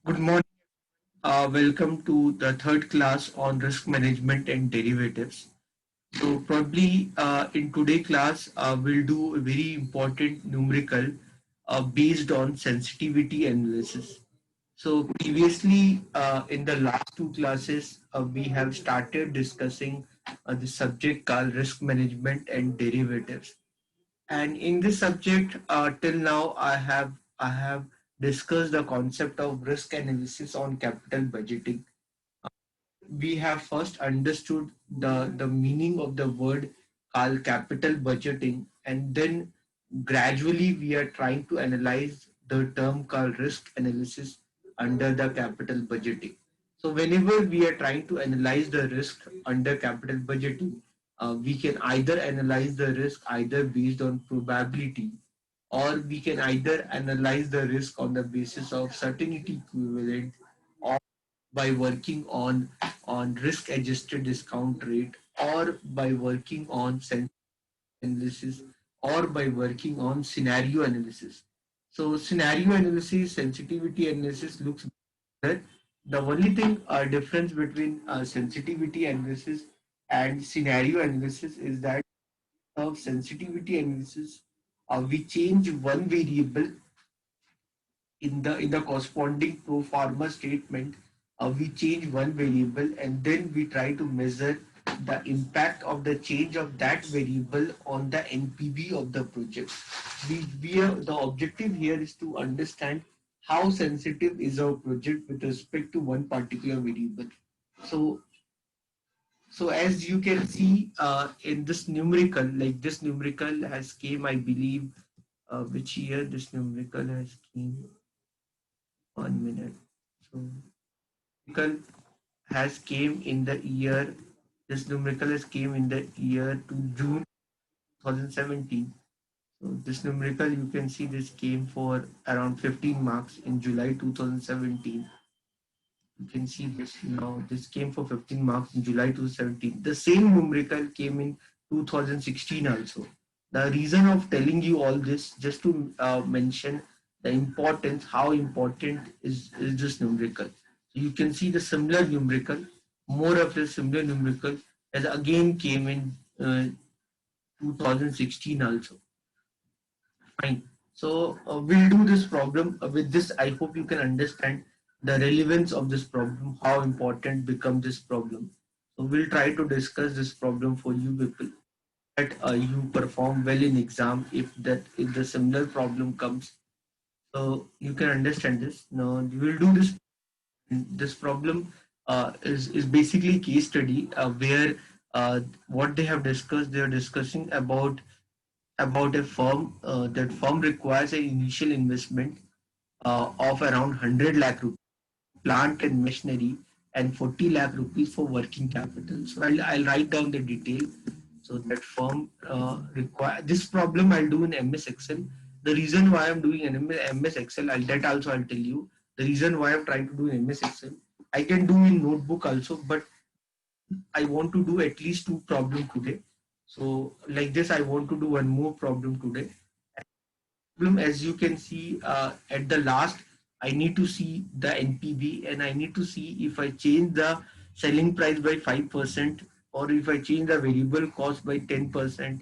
Good morning. Welcome to the third class on risk management and derivatives. So probably in today class, we'll do a very important numerical based on sensitivity analysis. So previously in the last two classes, we have started discussing the subject called risk management and derivatives. And in this subject, till now, I have discussed the concept of risk analysis on capital budgeting. We have first understood the meaning of the word called capital budgeting, and then gradually we are trying to analyze the term called risk analysis under the capital budgeting. So whenever we are trying to analyze the risk under capital budgeting, we can either analyze the risk either based on probability, or we can either analyze the risk on the basis of certainty equivalent, or by working on risk adjusted discount rate, or by working on analysis, or by working on scenario analysis. So scenario analysis, sensitivity analysis looks better. The only thing difference between sensitivity analysis and scenario analysis is that of sensitivity analysis, we change one variable in the corresponding pro forma statement. We change one variable and then we try to measure the impact of the change of that variable on the NPV of the project. The objective here is to understand how sensitive is our project with respect to one particular variable. So so as you can see in this numerical, like this numerical has came, I believe, which year this numerical has came. 1 minute. So numerical has came in the year. This numerical has came in the year to June 2017. So this numerical, you can see this came for around 15 marks in July 2017. You can see this now. This came for 15 marks in July 2017. The same numerical came in 2016 also. The reason of telling you all this, just to mention the importance, how important is this numerical. So you can see the similar numerical, more of the similar numerical as again came in 2016 also. Fine. So we'll do this problem. With this, I hope you can understand the relevance of this problem, how important become this problem. So we'll try to discuss this problem for you people, that you perform well in exam if the similar problem comes. So you can understand this. Now we will do this. This problem is basically case study where what they have discussed. They are discussing about a firm. That firm requires an initial investment of around 100 lakh rupees, plant and machinery, and 40 lakh rupees for working capital. So I'll write down the detail. So that firm require this problem I'll do in MS Excel. The reason why I'm doing an MS Excel, that also I'll tell you. The reason why I'm trying to do in MS Excel, I can do in notebook also, but I want to do at least two problem today. So like this, I want to do one more problem today. Problem, as you can see at the last, I need to see the NPV and I need to see if I change the selling price by 5%, or if I change the variable cost by 10%,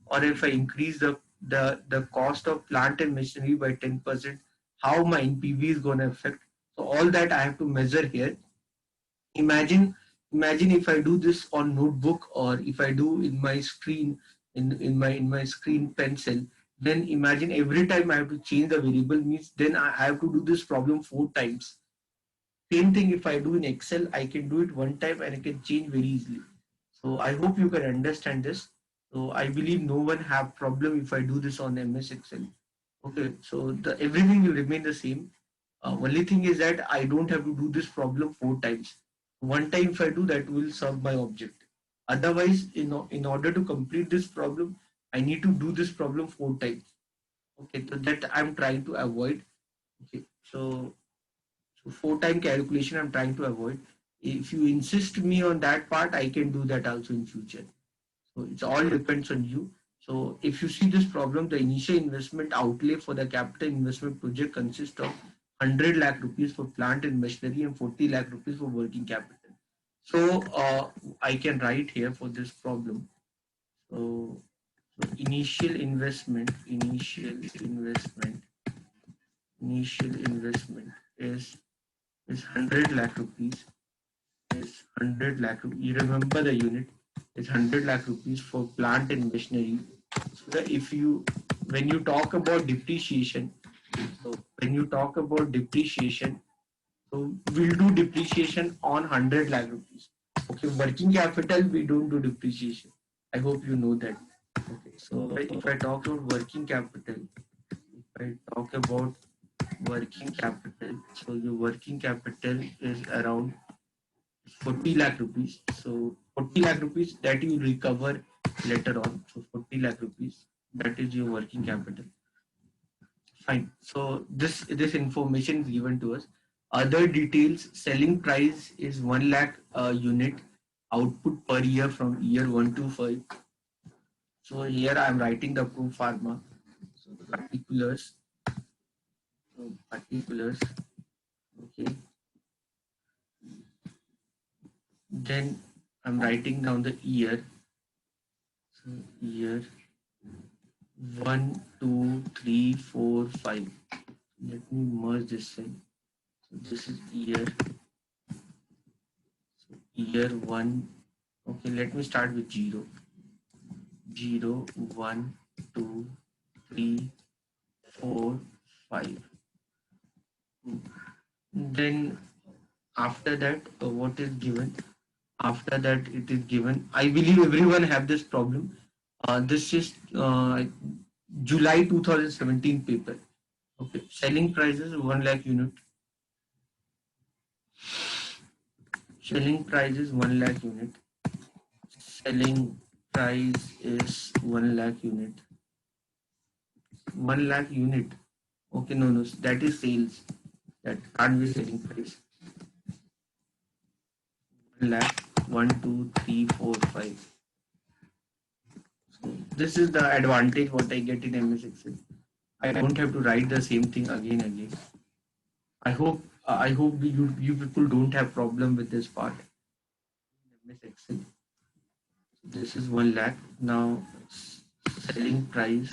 or if I increase the cost of plant and machinery by 10%, how my NPV is going to affect. So all that I have to measure here. Imagine if I do this on notebook, or if I do in my screen, in my screen pencil. Then imagine every time I have to change the variable, means then I have to do this problem 4 times. Same thing if I do in Excel, I can do it one time and I can change very easily. So I hope you can understand this. So I believe no one have problem if I do this on MS Excel. Okay, so the everything will remain the same. Only thing is that I don't have to do this problem 4 times. One time if I do, that will serve my object. Otherwise, in order to complete this problem, I need to do this problem 4 times. Okay, so that I'm trying to avoid. Okay, so 4 time calculation I'm trying to avoid. If you insist me on that part, I can do that also in future. So it all depends on you. So if you see this problem, the initial investment outlay for the capital investment project consists of 100 lakh rupees for plant and machinery and 40 lakh rupees for working capital. So I can write here for this problem. So, initial investment is 100 lakh rupees. Is 100 lakh rupees. You remember the unit is 100 lakh rupees for plant and machinery. So that if you when you talk about depreciation, so when you talk about depreciation, so we'll do depreciation on 100 lakh rupees. Okay, working capital we don't do depreciation. I hope you know that. Okay, so if I talk about working capital, if I talk about working capital, so your working capital is around 40 lakh rupees. So 40 lakh rupees that you recover later on. So 40 lakh rupees, that is your working capital. Fine. So this information is given to us. Other details: selling price is 1 lakh unit, output per year from year 1 to 5. So here I am writing the pro forma. So the particulars. So particulars. Okay. Then I'm writing down the year. So year 1, 2, 3, 4, 5. Let me merge this cell. So this is year. So year 1. Okay, let me start with 0. 0, 1, 2, 3, 4, 5. Then after that, what is given? After that, it is given. I believe everyone have this problem. This is July 2017 paper. Okay, selling prices 1 lakh unit. Selling price is 1 lakh unit. Selling price is 1 lakh unit. 1 lakh unit. Okay, no, that is sales. That can't be selling price. 1 lakh, 1, 2, 3, 4, 5. So this is the advantage what I get in MS Excel. I don't have to write the same thing again and again. I hope you people don't have problem with this part. MS Excel. This is 1 lakh. Now selling price,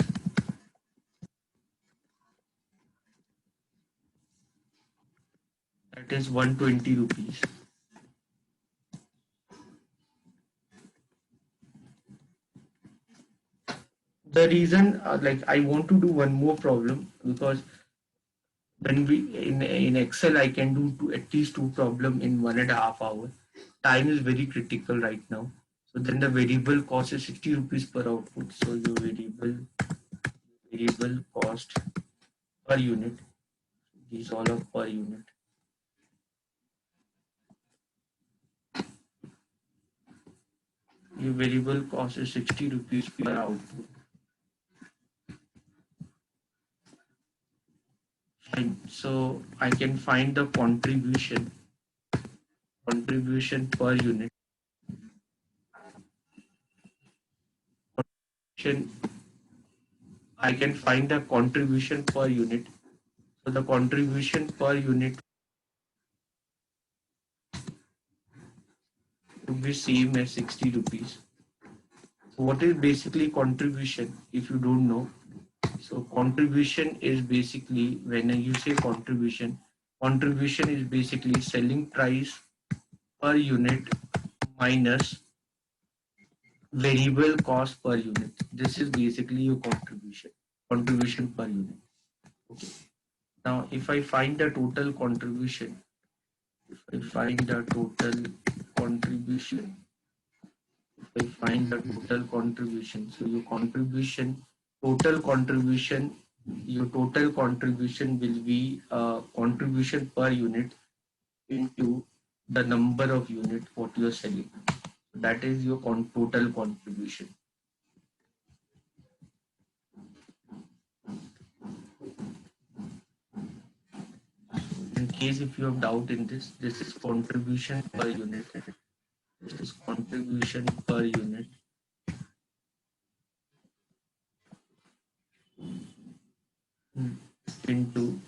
that is 120 rupees. The reason, like, I want to do one more problem, because when we in Excel I can do at least two problem in 1.5 hours. Time is very critical right now. So then the variable cost is 60 rupees per output. So your variable cost per unit, these all are per unit. Your variable cost is 60 rupees per output. Fine. So I can find the contribution per unit. I can find the contribution per unit. So the contribution per unit would be same as 60 rupees. So what is basically contribution if you don't know? So contribution is basically, when you say contribution is basically selling price per unit minus variable cost per unit. This is basically your contribution per unit. Okay. Now, if I find the total contribution, contribution, if I find the total contribution, so your total contribution will be contribution per unit into the number of unit what you are selling. That is your total contribution. In case if you have doubt in this is contribution per unit. This is contribution per unit into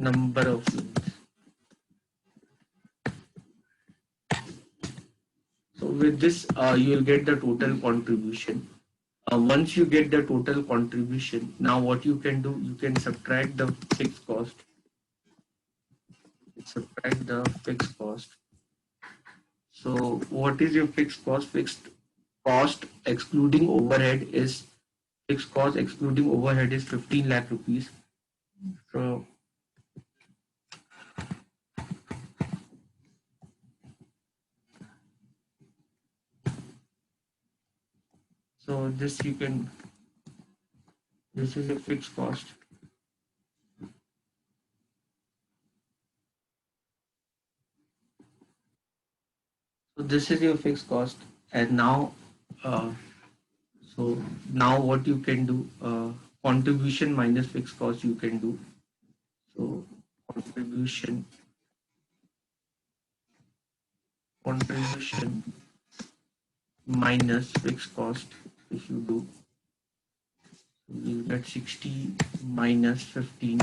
number of units. So with this, you will get the total contribution. Once you get the total contribution, now what you can do, you can subtract the fixed cost. Subtract the fixed cost. So what is your fixed cost? Fixed cost excluding overhead is fixed cost excluding overhead is 15 lakh rupees. So this you can, this is a fixed cost. So this is your fixed cost, and now uh, so now what you can do, contribution minus fixed cost you can do. So contribution contribution minus fixed cost, if you do, you get 60 minus 15.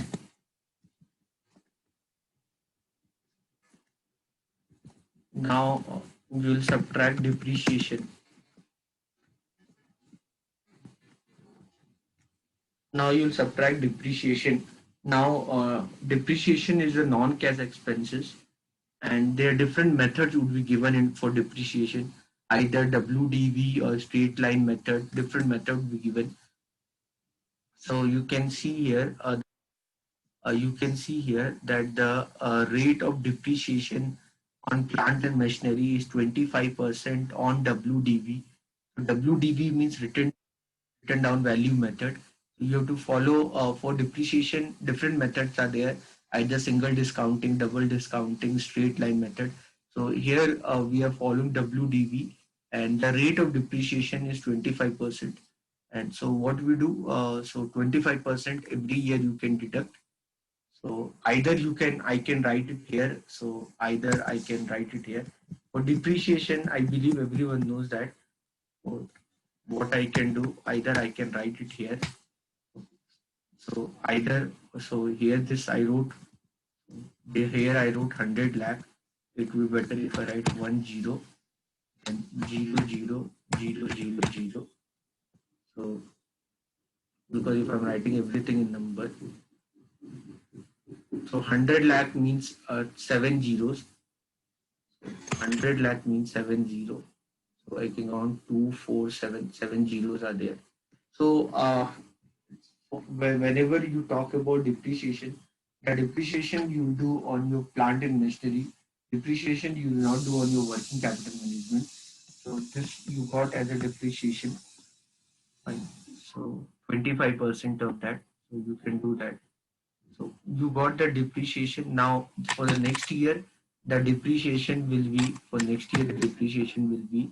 Now we will subtract depreciation. Now you'll subtract depreciation. Now depreciation is a non-cash expenses, and there are different methods would be given in for depreciation, either WDV or straight line method. Different method would be given. So you can see here that the rate of depreciation on plant and machinery is 25% on WDV. WDV means written down value method. You have to follow for depreciation. Different methods are there, either single discounting, double discounting, straight line method. So here we are following WDV, and the rate of depreciation is 25%. And so what we do, so 25% every year you can deduct. So either I can write it here. So either I can write it here. For depreciation, I believe everyone knows that. So what I can do, either I can write it here. So either, so here this I wrote, here I wrote 100 lakh. It will be better if I write 10 and 00000. So because if I'm writing everything in number, so 100 lakh means 7 zeros. 100 lakh means 70. So I can count 2, 4, 7 zeros are there. So whenever you talk about depreciation, the depreciation you do on your plant and machinery, depreciation you will not do on your working capital management. So this you got as a depreciation. Fine. So 25% of that. So you can do that. So you got the depreciation. Now for the next year, the depreciation will be, for next year the depreciation will be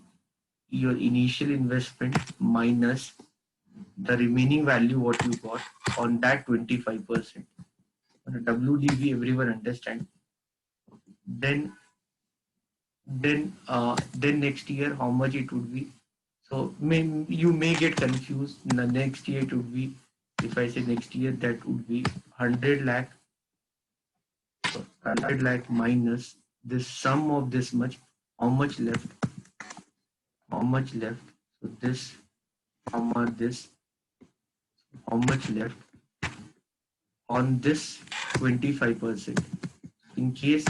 your initial investment minus the remaining value what you got on that 25%. WDV everyone understand. Then then next year how much it would be. So you may get confused. The next year it would be, if I say next year, that would be 100 lakh. So 100 lakh minus this sum of this much. How much left? How much left? So this, how much this? How much left on this 25%? In case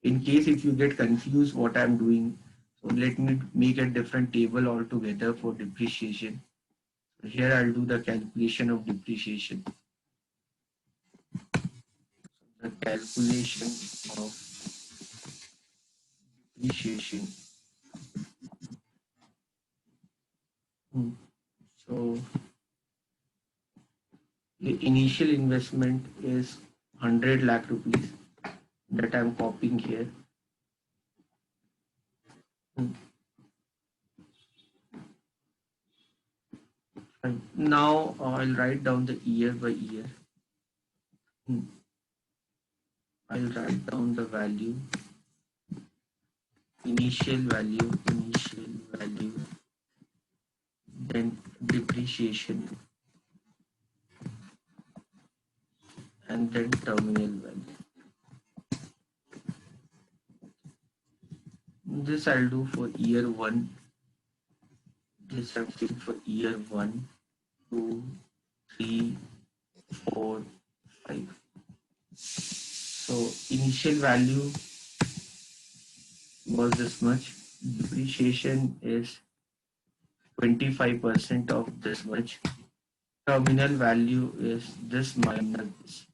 if you get confused what I'm doing, so let me make a different table altogether for depreciation. So here I'll do the calculation of depreciation. The calculation of depreciation. So the initial investment is 100 lakh rupees that I'm copying here. And now I'll write down the year by year. I'll write down the value, initial value, then depreciation, and then terminal value. This I'll do for year 1. This I'm doing for year 1, 2, 3, 4, 5. So initial value was this much. Depreciation is 25% of this much. Terminal value is this minus this.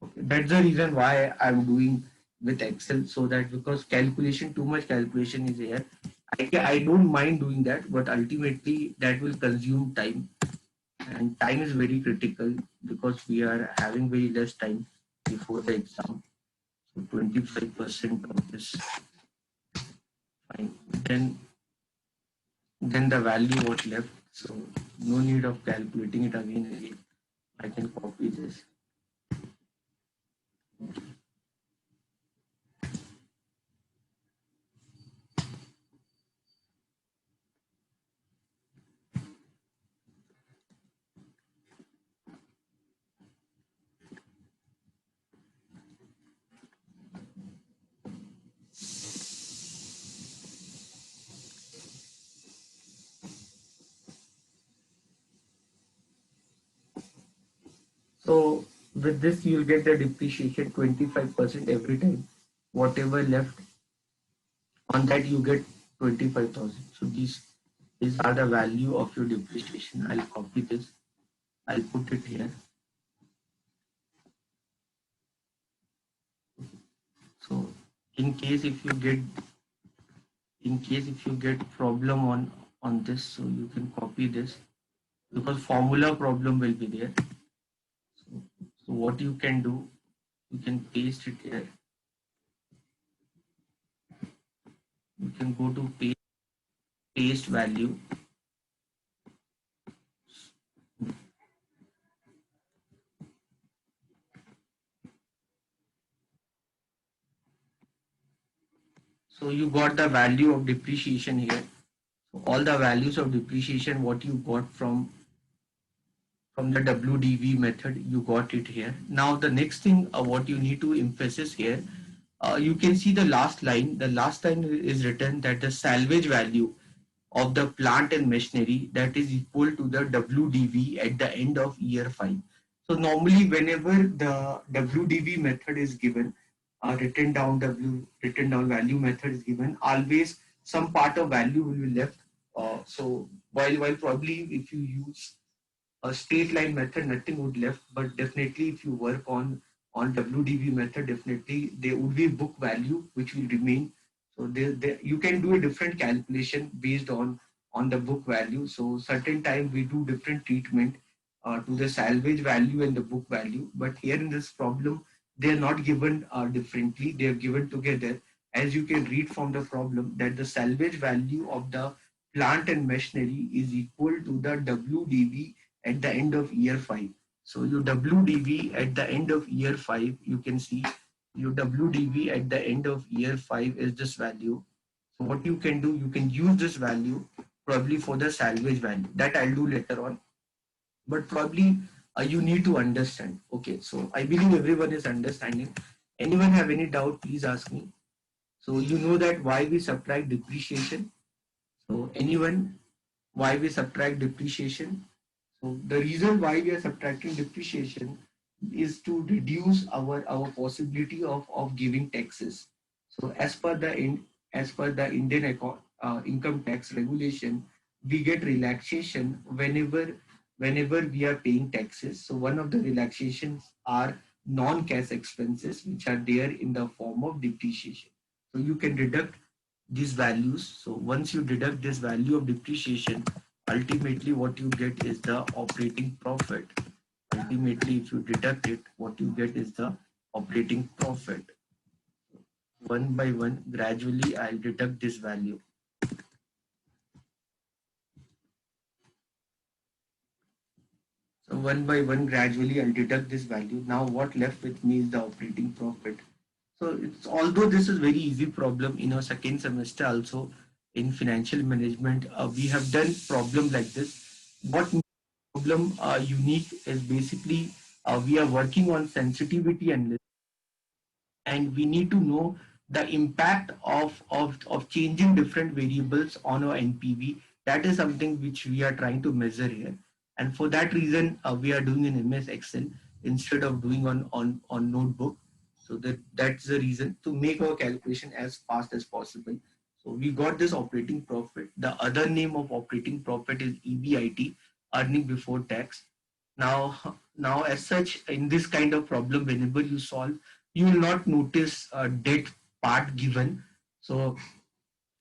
Okay. That's the reason why I'm doing with Excel, so that because calculation, too much calculation is here. I don't mind doing that, but ultimately that will consume time, and time is very critical because we are having very less time before the exam. So 25% of this, fine. Then the value what left. So no need of calculating it again and again. I can copy this. So with this, you'll get the depreciation 25% every time. Whatever left on that, you get 25,000. So these are the value of your depreciation. I'll copy this. I'll put it here. So in case if you get problem on this, so you can copy this because formula problem will be there. So what you can do, you can paste it here. You can go to paste value. So you got the value of depreciation here. So all the values of depreciation what you got from the WDV method, you got it here. Now the next thing what you need to emphasize here, you can see the last line. The last line is written that the salvage value of the plant and machinery that is equal to the WDV at the end of year 5. So normally whenever the WDV method is given, written down value method is given, always some part of value will be left. So while probably if you use a straight line method, nothing would left. But definitely, if you work on WDV method, definitely there would be book value which will remain. So you can do a different calculation based on the book value. So certain time we do different treatment to the salvage value and the book value. But here in this problem, they are not given differently. They are given together. As you can read from the problem, that the salvage value of the plant and machinery is equal to the WDV at the end of year 5. So your WDV at the end of year 5, you can see your WDV at the end of year 5 is this value. So what you can do, you can use this value probably for the salvage value. That I'll do later on. But probably you need to understand. Okay, so I believe everyone is understanding. Anyone have any doubt, please ask me. So you know that why we subtract depreciation. So anyone, why we subtract depreciation? So the reason why we are subtracting depreciation is to reduce our possibility of giving taxes. So as per the Indian income tax regulation, we get relaxation whenever we are paying taxes. So one of the relaxations are non-cash expenses which are there in the form of depreciation. So you can deduct these values. So once you deduct this value of depreciation, ultimately what you get is the operating profit. Ultimately, if you deduct it, what you get is the operating profit. One by one, gradually I'll deduct this value. So one by one, gradually I'll deduct this value. Now what left with me is the operating profit. So it's, although this is very easy problem in our second semester also in financial management, we have done problem like this. What problem unique is basically we are working on sensitivity and we need to know the impact of changing different variables on our NPV. That is something which we are trying to measure here. And for that reason, we are doing in MS Excel instead of doing on notebook. So that's the reason to make our calculation as fast as possible. So we got this operating profit. The other name of operating profit is EBIT, earning before tax. Now as such, in this kind of problem, whenever you solve, you will not notice a debt part given. So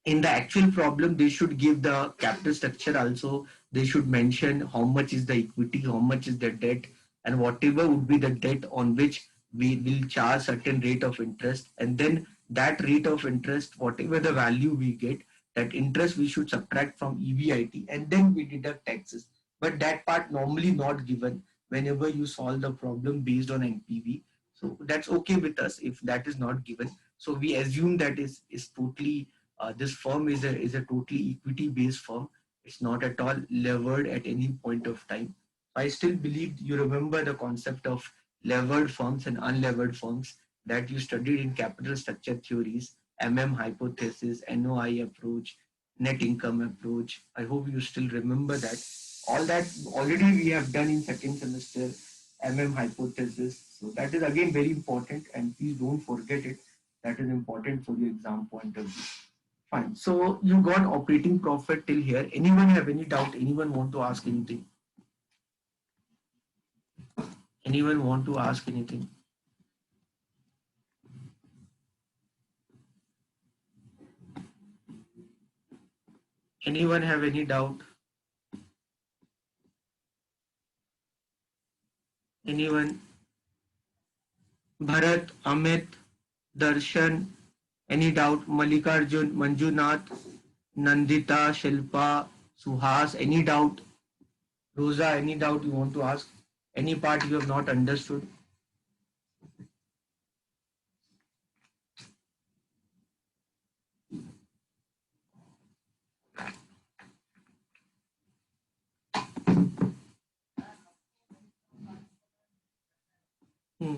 in the actual problem, they should give the capital structure also. They should mention how much is the equity, how much is the debt, and whatever would be the debt on which we will charge certain rate of interest. And then that rate of interest, whatever the value we get, that interest we should subtract from EBIT and then we deduct taxes. But that part normally not given whenever you solve the problem based on NPV. So that's okay with us if that is not given. So we assume that is totally this firm is a totally equity based firm. It's not at all levered at any point of time. I still believe you remember the concept of levered firms and unlevered firms that you studied in capital structure theories, hypothesis, NOI approach, net income approach. I hope you still remember that. All that already we have done in second semester, hypothesis. So that is again very important and please don't forget it. That is important for your exam point of view. Fine. So you got operating profit till here. Anyone have any doubt? Anyone want to ask anything? Anyone want to ask anything? Anyone have any doubt? Anyone? Bharat, Amit, Darshan, any doubt? Mallikarjun, Manjunath, Nandita, Shilpa, Suhas, any doubt? Rosa, any doubt you want to ask? Any part you have not understood? Hmm.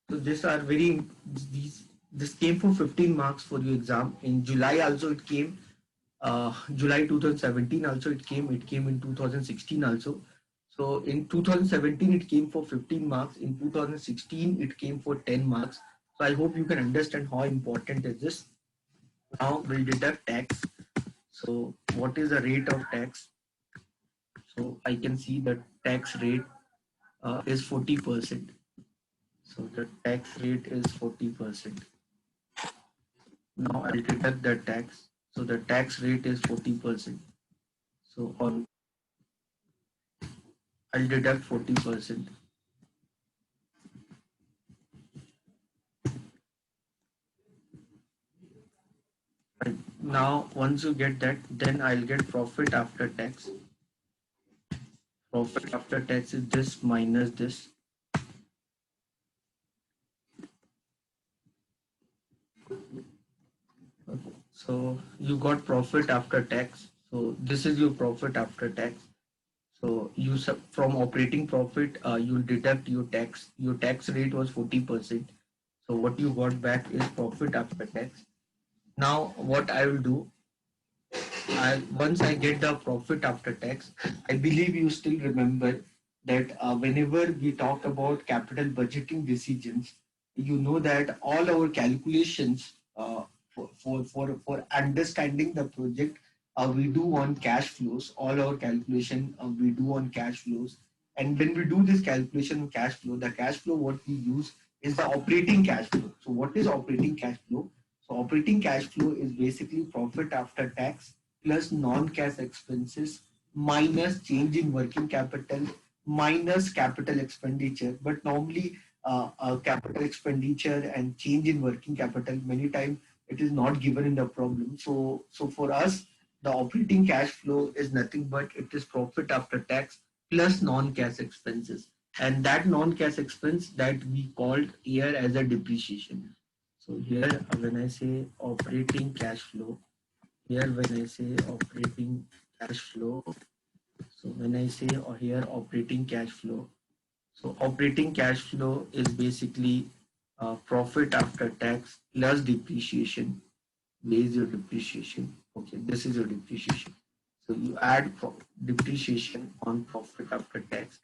So these are very these this came for 15 marks for your exam. In July also it came. July 2017 also it came in 2016 also. So in 2017 it came for 15 marks. In 2016 it came for 10 marks. So I hope you can understand how important is this. Now we'll deduct tax. So what is the rate of tax? So I can see the tax rate is 40%. So the tax rate is 40%. Now I'll deduct the tax. So the tax rate is 40%. So on I'll deduct 40%. Right. Now once you get that, then I'll get profit after tax. Profit after tax is this minus this. Okay. So you got profit after tax. So this is your profit after tax. So you from operating profit, you'll deduct your tax. Your tax rate was 40%. So what you got back is profit after tax. Now what I will do, once I get the profit after tax, I believe you still remember that whenever we talk about capital budgeting decisions, you know that all our calculations for understanding the project, we do on cash flows. All our calculation we do on cash flows. And when we do this calculation on cash flow, the cash flow what we use is the operating cash flow. So what is operating cash flow? So operating cash flow is basically profit after tax plus non-cash expenses minus change in working capital minus capital expenditure. But normally capital expenditure and change in working capital many times it is not given in the problem. So for us the operating cash flow is nothing but it is profit after tax plus non-cash expenses, and that non-cash expense that we called here as a depreciation. So here when I say operating cash flow, here when I say operating cash flow, so when I say here operating cash flow, So operating cash flow is basically profit after tax plus depreciation. Where is your depreciation? Okay, this is your depreciation. So you add depreciation on profit after tax.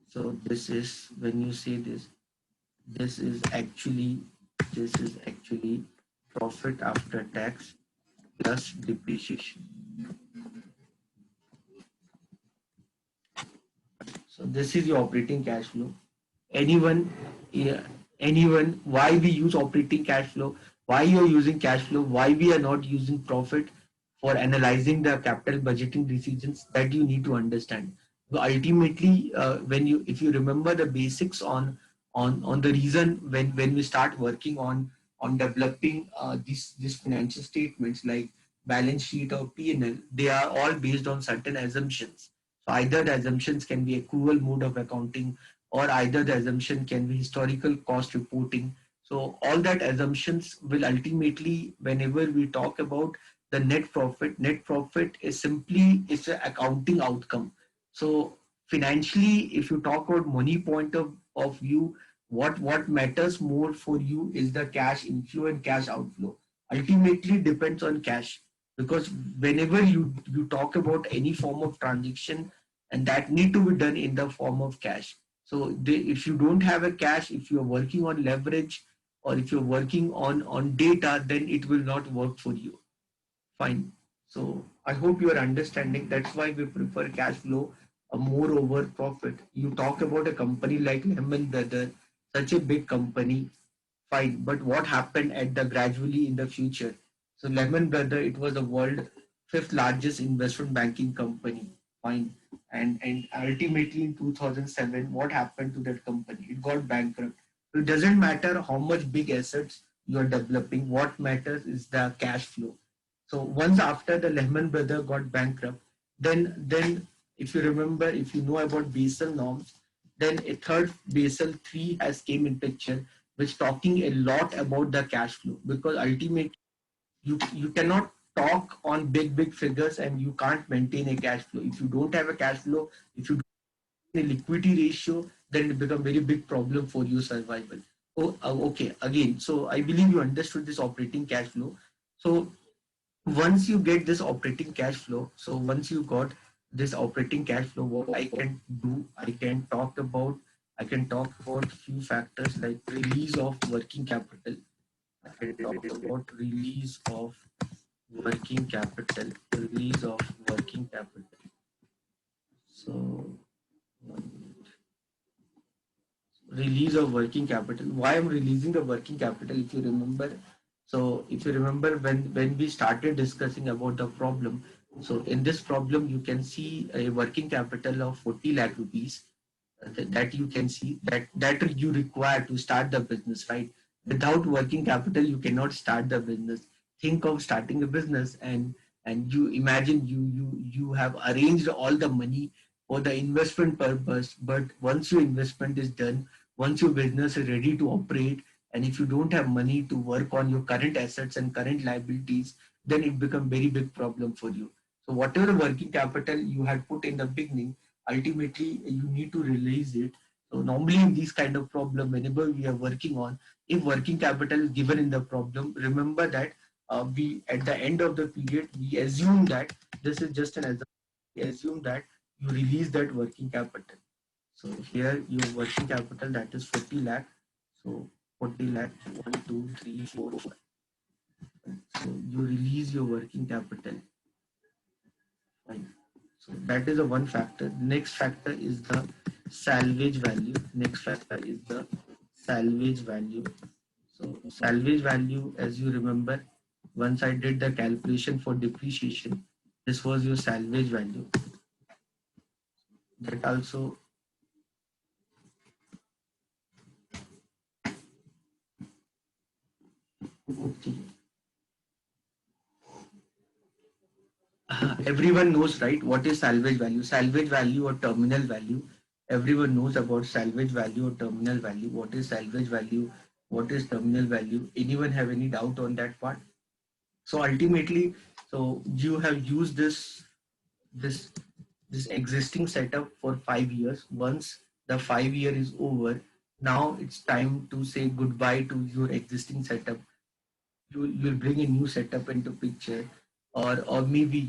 So this is, when you say this, this is actually this is actually profit after tax plus depreciation. So this is your operating cash flow. Anyone, yeah, anyone, why we use operating cash flow? Why you are using cash flow? Why we are not using profit for analyzing the capital budgeting decisions? That you need to understand. So ultimately, when you, if you remember the basics on the reason when we start working on developing these financial statements like balance sheet or P&L, they are all based on certain assumptions. So either the assumptions can be accrual mode of accounting, or either the assumption can be historical cost reporting. So all that assumptions will ultimately, whenever we talk about the net profit is simply it's an accounting outcome. So financially, if you talk about money point of view, what matters more for you is the cash inflow and cash outflow. Ultimately depends on cash, because whenever you talk about any form of transaction, and that need to be done in the form of cash. So if you don't have a cash, if you're working on leverage, or if you're working on data, then it will not work for you. Fine. So I hope you are understanding. That's why we prefer cash flow more over profit. You talk about a company like Lehman Brothers, such a big company, fine. But what happened at the gradually in the future? So Lehman Brothers, it was the world fifth largest investment banking company, fine. And ultimately in 2007, what happened to that company? It got bankrupt. So it doesn't matter how much big assets you are developing. What matters is the cash flow. So once after the Lehman Brothers got bankrupt, then if you remember, if you know about Basel norms, then a third Basel 3 has came in picture, which talking a lot about the cash flow, because ultimately you cannot talk on big figures and you can't maintain a cash flow. If you don't have a cash flow, if you don't have a liquidity ratio, then it become very big problem for your survival. Oh, okay. Again, so I believe you understood this operating cash flow. So once you get this operating cash flow, so once you got this operating cash flow, what I can do, I can talk about few factors like release of working capital. I can talk about release of working capital, release of working capital. So release of working capital. Why I'm releasing the working capital? If you remember, so if you remember when we started discussing about the problem, so in this problem you can see a working capital of 40 lakh rupees, that you can see that you require to start the business, right? Without working capital you cannot start the business. Think of starting a business, and you imagine you have arranged all the money for the investment purpose, but once your investment is done, once your business is ready to operate, and if you don't have money to work on your current assets and current liabilities, then it become very big problem for you. So whatever working capital you had put in the beginning, ultimately you need to release it. So normally in these kind of problem, whenever we are working on, if working capital is given in the problem, remember that we at the end of the period we assume that this is just an assumption. We assume that you release that working capital. So here your working capital, that is 40 lakh. So 40 lakh, 1, 2, 3, 4, 5. So you release your working capital. Fine. So that is a one factor. Next factor is the salvage value. Next factor is the salvage value. So salvage value, as you remember, once I did the calculation for depreciation, this was your salvage value. That also, okay. Everyone knows, right, what is salvage value? Salvage value or terminal value. Everyone knows about salvage value or terminal value. What is salvage value? What is terminal value? Anyone have any doubt on that part? So ultimately, so you have used this this existing setup for 5 years. Once the 5 year is over, now it's time to say goodbye to your existing setup. You'll bring a new setup into picture, or maybe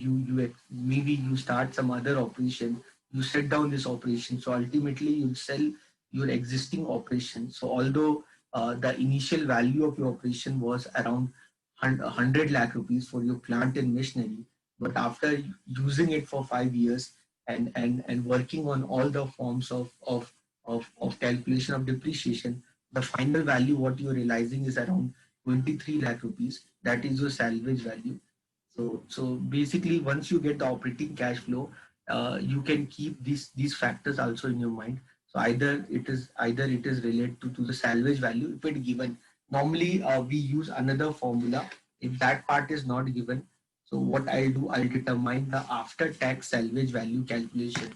maybe you start some other operation. You set down this operation, so ultimately you'll sell your existing operation. So although the initial value of your operation was around 100 lakh rupees for your plant and machinery, but after using it for 5 years and working on all the forms of calculation of depreciation, the final value what you're realizing is around 23 lakh rupees. That is your salvage value. So basically, once you get the operating cash flow, you can keep these factors also in your mind. So either it is related to the salvage value if it given. Normally, we use another formula if that part is not given. So what I'll do, I'll determine the after tax salvage value calculation.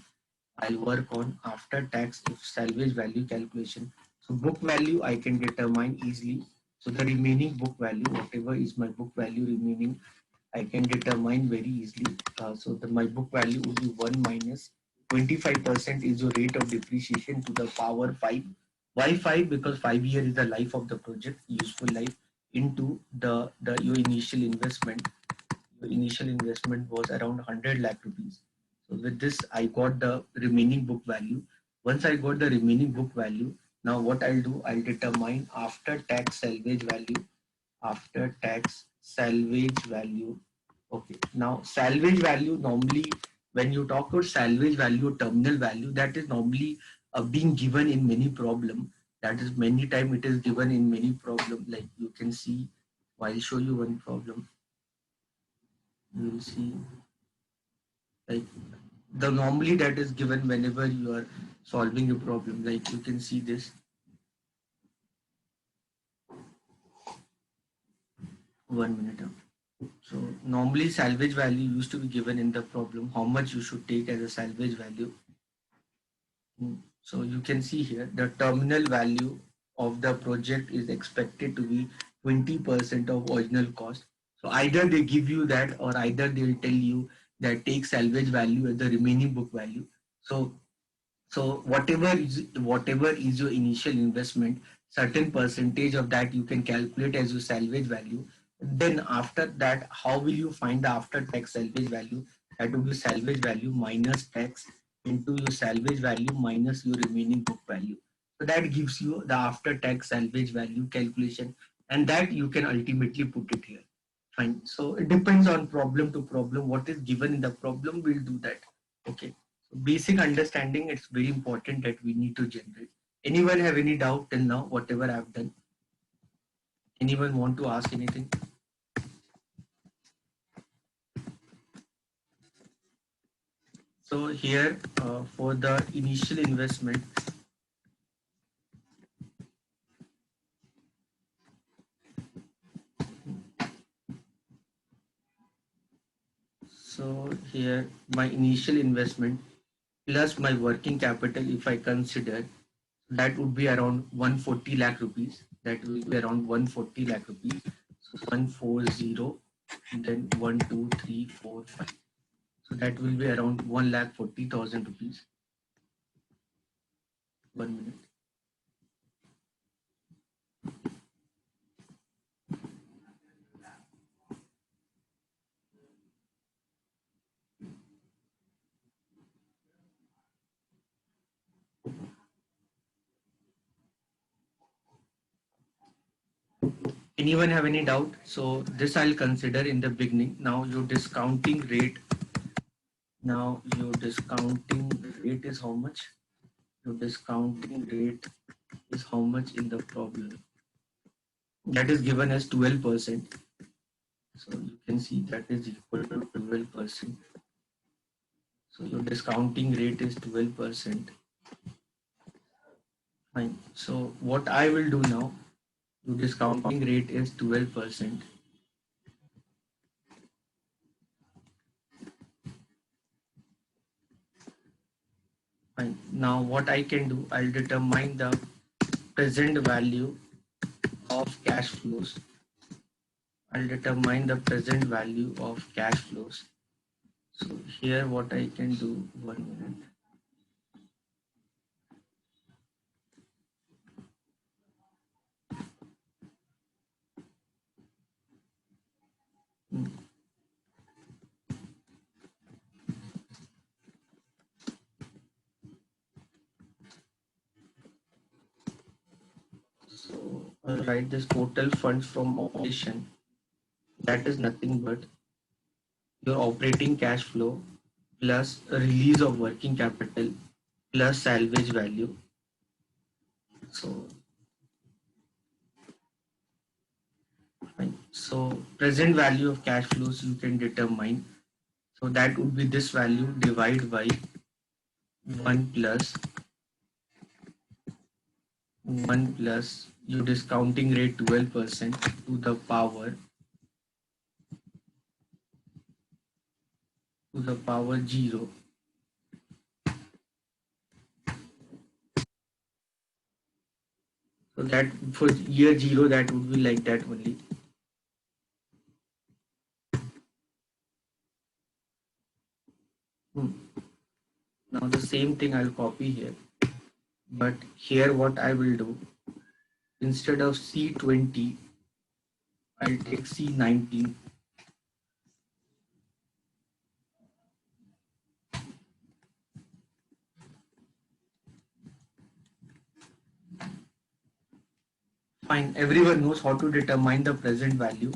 I'll work on after tax if salvage value calculation. So book value I can determine easily. So the remaining book value, whatever is my book value remaining, I can determine very easily. My book value would be 1 minus 25% is your rate of depreciation to the power 5. Why 5? Because 5 years is the life of the project, useful life, into the your initial investment. Your initial investment was around 100 lakh rupees. So with this, I got the remaining book value. Once I got the remaining book value, now what I'll do, I'll determine after tax salvage value. After tax salvage value. Okay. Now salvage value normally, when you talk about salvage value, terminal value, that is normally being given in many problem. That is many time it is given in many problem. Like you can see, I'll show you one problem. You will see like the normally that is given whenever you are solving a problem. Like you can see this. One minute. So normally salvage value used to be given in the problem, how much you should take as a salvage value. So you can see here the terminal value of the project is expected to be 20% of original cost. So either they give you that or either they'll tell you that take salvage value as the remaining book value. So whatever is your initial investment, certain percentage of that you can calculate as your salvage value. Then after that, how will you find the after tax salvage value? That will be salvage value minus tax into your salvage value minus your remaining book value. So that gives you the after tax salvage value calculation, and that you can ultimately put it here. Fine. So it depends on problem to problem. What is given in the problem, we'll do that. Okay. So basic understanding, it's very important that we need to generate. Anyone have any doubt till now, whatever I've done? Anyone want to ask anything? So here for the initial investment, so here my initial investment plus my working capital, if I consider, that would be around 140 lakh rupees. That will be around 140 lakh rupees. So 140, then 1, 2, 3, 4, 5. So that will be around 1,40,000 rupees. 1 minute. Anyone have any doubt? So this I'll consider in the beginning. Now your discounting rate. Now your discounting rate is how much? Your discounting rate is how much in the problem? That is given as 12%. So you can see that is equal to 12%. So your discounting rate is 12%. Fine. So what I will do now, your discounting rate is 12%. Fine. Now what I can do, I'll determine the present value of cash flows. I'll determine the present value of cash flows. So here what I can do, 1 minute. Hmm. So I'll write this total funds from operation. That is nothing but your operating cash flow plus a release of working capital plus salvage value. So fine. So present value of cash flows you can determine. So that would be this value divided by 1 plus 1 plus your discounting rate 12% to the power 0. So that for year 0 that would be like that only. Hmm. Now the same thing I'll copy here, but here what I will do, instead of C20 I'll take C19. Fine, everyone knows how to determine the present value.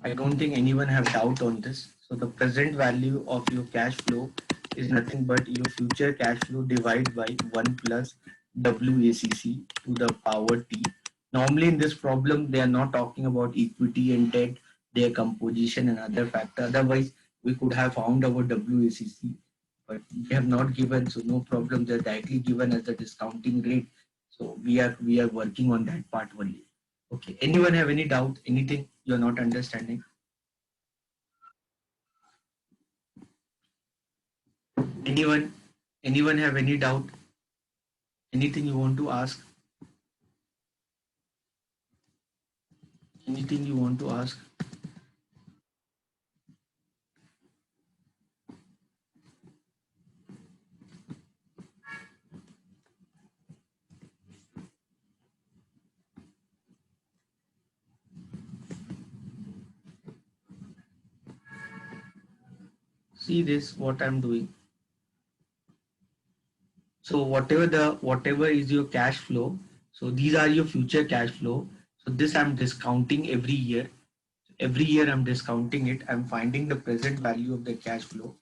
I don't think anyone have doubt on this. So the present value of your cash flow is nothing but your future cash flow divided by 1 plus WACC to the power T. Normally in this problem, they are not talking about equity and debt, their composition and other factor. Otherwise, we could have found our WACC, but they have not given, so no problem. They're directly given as the discounting rate. So we are working on that part only. Okay. Anyone have any doubt? Anything you're not understanding? Anyone? Anyone have any doubt? Anything you want to ask? Anything you want to ask? See this, what I'm doing. So whatever is your cash flow, so these are your future cash flow. So this I'm discounting every year. Every year I'm discounting it. I'm finding the present value of the cash flow.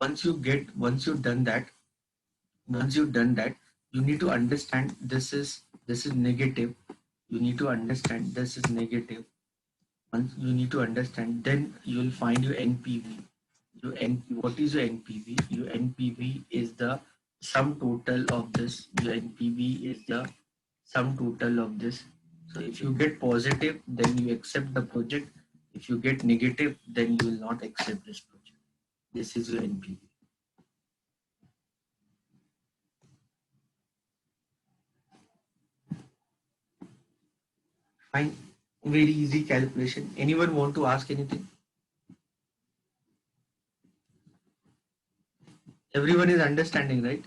Once you've done that, you need to understand this is negative. You need to understand this is negative. Once you need to understand, then you will find your NPV. What is your NPV? Your NPV is the sum total of this. Your NPV is the sum total of this. So if you get positive, then you accept the project. If you get negative, then you will not accept this project. This is your NPV. Fine. Very easy calculation. Anyone want to ask anything? Everyone is understanding, right?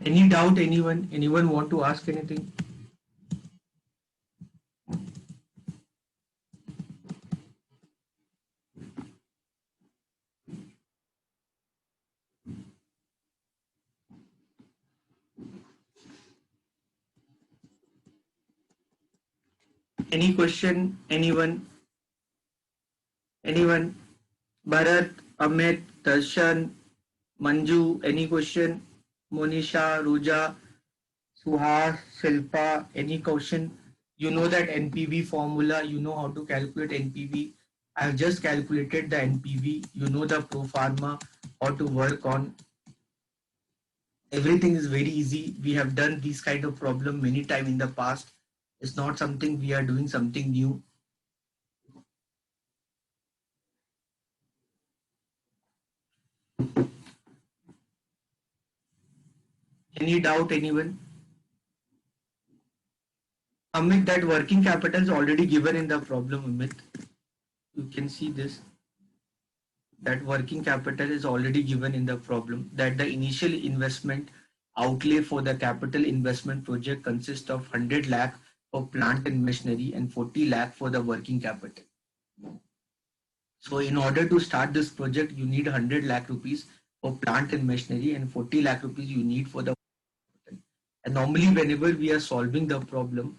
Any doubt? Anyone? Anyone want to ask anything? Any question? Anyone? Anyone? Bharat, Amit, Darshan, Manju, any question? Monisha, Ruja, Suhas, Shilpa, any question? You know that NPV formula, you know how to calculate NPV. I have just calculated the NPV. You know the pro forma, how to work on. Everything is very easy. We have done these kind of problem many time in the past. It's not something we are doing something new. Any doubt, anyone? Amit, that working capital is already given in the problem, Amit. You can see this. That working capital is already given in the problem, that the initial investment outlay for the capital investment project consists of 100 lakh for plant and machinery and 40 lakh for the working capital. So in order to start this project, you need 100 lakh rupees for plant and machinery and 40 lakh rupees you need for the capital. And normally whenever we are solving the problem,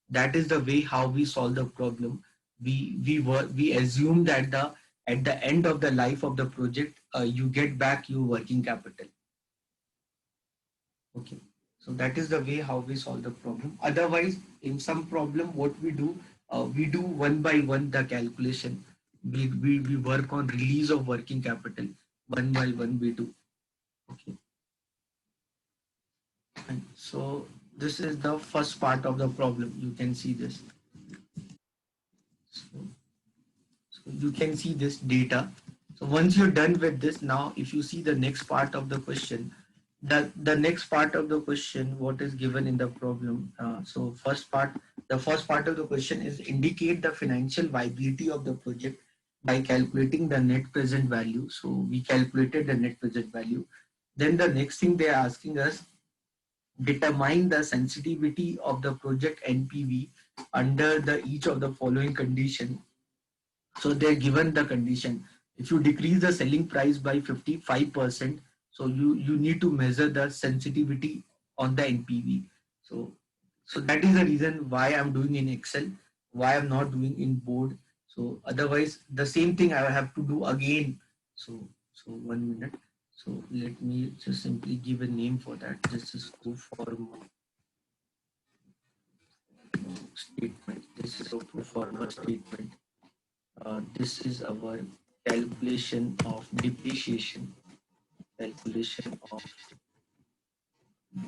that is the way how we solve the problem. We assume that the at the end of the life of the project, you get back your working capital. Okay, so that is the way how we solve the problem. Otherwise, in some problem, what we do one by one the calculation. We work on release of working capital one by one. We do. Okay, and so this is the first part of the problem. You can see this. So, so you can see this data. So once you're done with this, now if you see the next part of the question, the next part of the question, what is given in the problem. So the first part of the question is indicate the financial viability of the project by calculating the net present value. So we calculated the net present value. Then the next thing they are asking us, determine the sensitivity of the project NPV under the each of the following condition. So they're given the condition. If you decrease the selling price by 55%, so you need to measure the sensitivity on the NPV. So so that is the reason why I'm doing in Excel, why I'm not doing in board. So otherwise the same thing I have to do again. So 1 minute. So let me just simply give a name for that. This is go for statement. This is a pro forma statement. This is our calculation of depreciation. Calculation of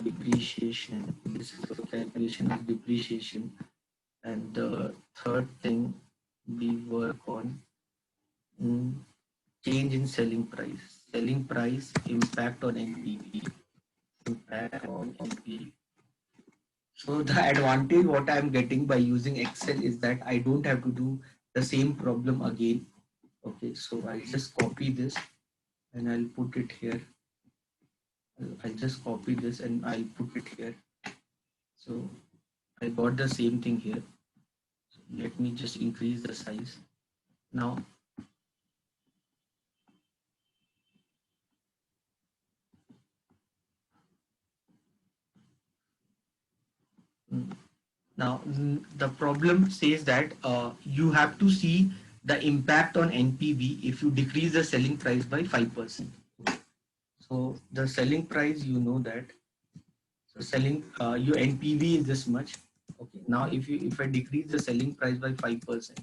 depreciation. This is our calculation of depreciation. And the third thing we work on, mm, change in selling price. Selling price impact on NPV. Impact on NPV. So the advantage what I'm getting by using Excel is that I don't have to do the same problem again. Okay, so I'll just copy this and I'll put it here. I'll just copy this and I'll put it here. So I got the same thing here. So let me just increase the size. Now, mm, the problem says that you have to see the impact on NPV if you decrease the selling price by 5%. So the selling price, you know that. So selling your NPV is this much. Okay. Now if I decrease the selling price by 5%,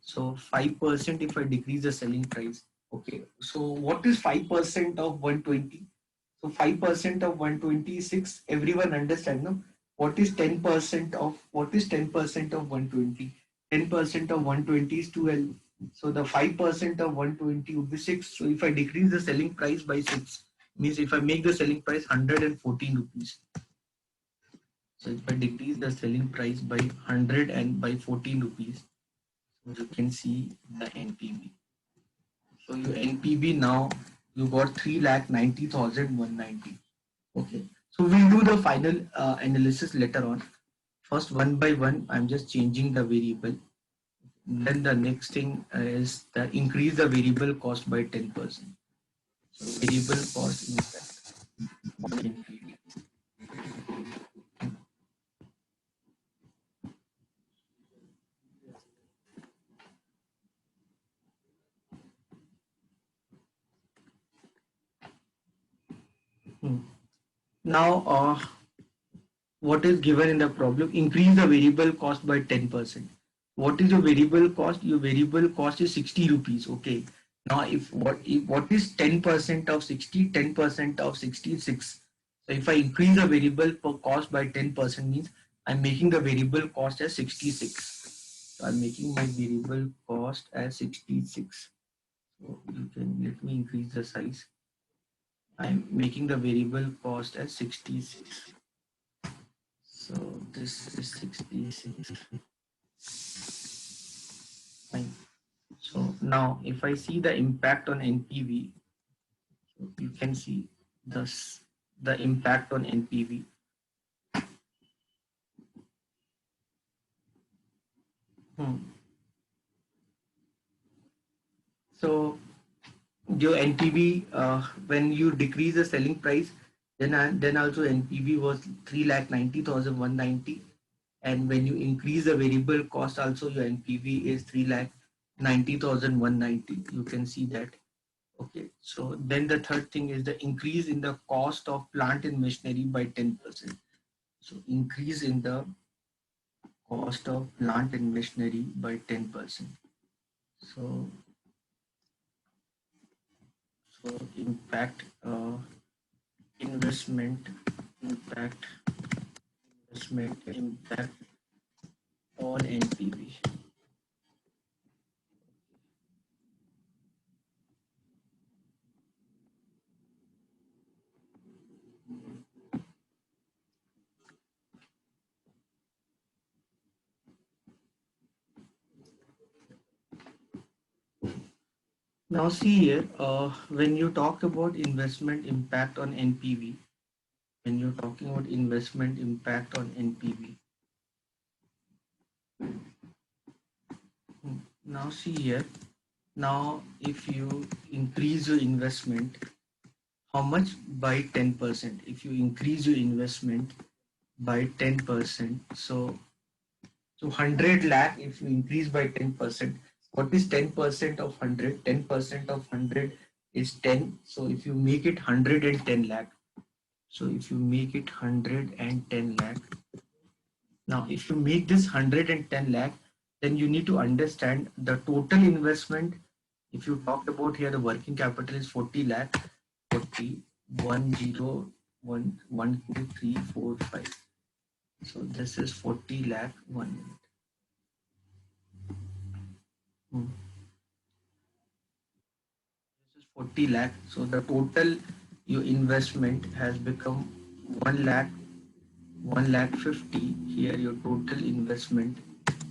so 5% if I decrease the selling price. Okay. So what is 5% of 120? So 5% of 126, everyone understand, no? What is 10% of 120? 10% of 120 is 12. So the 5% of 120 would be 6. So if I decrease the selling price by 6, means if I make the selling price 114 rupees. So if I decrease the selling price by 100 and by 14 rupees, so you can see the NPV. So your NPV now, you got 3,90,190. Okay. So we'll do the final analysis later on. First, one by one, I'm just changing the variable. Then the next thing is the increase the variable cost by 10%. So variable cost impact on NPV. Hmm. Now, what is given in the problem? Increase the variable cost by 10%. What is your variable cost? Your variable cost is 60 rupees. Okay. Now, if what is 10% of 60? 10% of 66. So if I increase the variable per cost by 10% means I'm making the variable cost as 66. So I'm making my variable cost as 66. So you can let me increase the size. I'm making the variable cost as 66. So this is 66. Fine. So now if I see the impact on NPV, so you can see this the impact on NPV. Hmm. So your NPV, when you decrease the selling price, then also NPV was 3,90,190, and when you increase the variable cost, also your NPV is 3,90,190. You can see that. Okay, so then the third thing is the increase in the cost of plant and machinery by 10%. So increase in the cost of plant and machinery by 10%. So impact investment impact impact on NPV. Now see here, when you talk about investment impact on NPV, when you're talking about investment impact on NPV, now see here, now if you increase your investment, how much? By 10%. If you increase your investment by 10%, so 100 lakh, if you increase by 10%, what is 10% of 100? 10% of 100 is 10. So if you make it 110 lakh, so if you make it 110 lakh, now if you make this 110 lakh, then you need to understand the total investment. If you talked about here, the working capital is 40 lakh, 40, 1, 0, 1, 1, 2, 3, 4, 5. So this is 40 lakh, 1 minute. Hmm. This is 40 lakh. So the total your investment has become 1 lakh, 1 lakh 50. Here your total investment,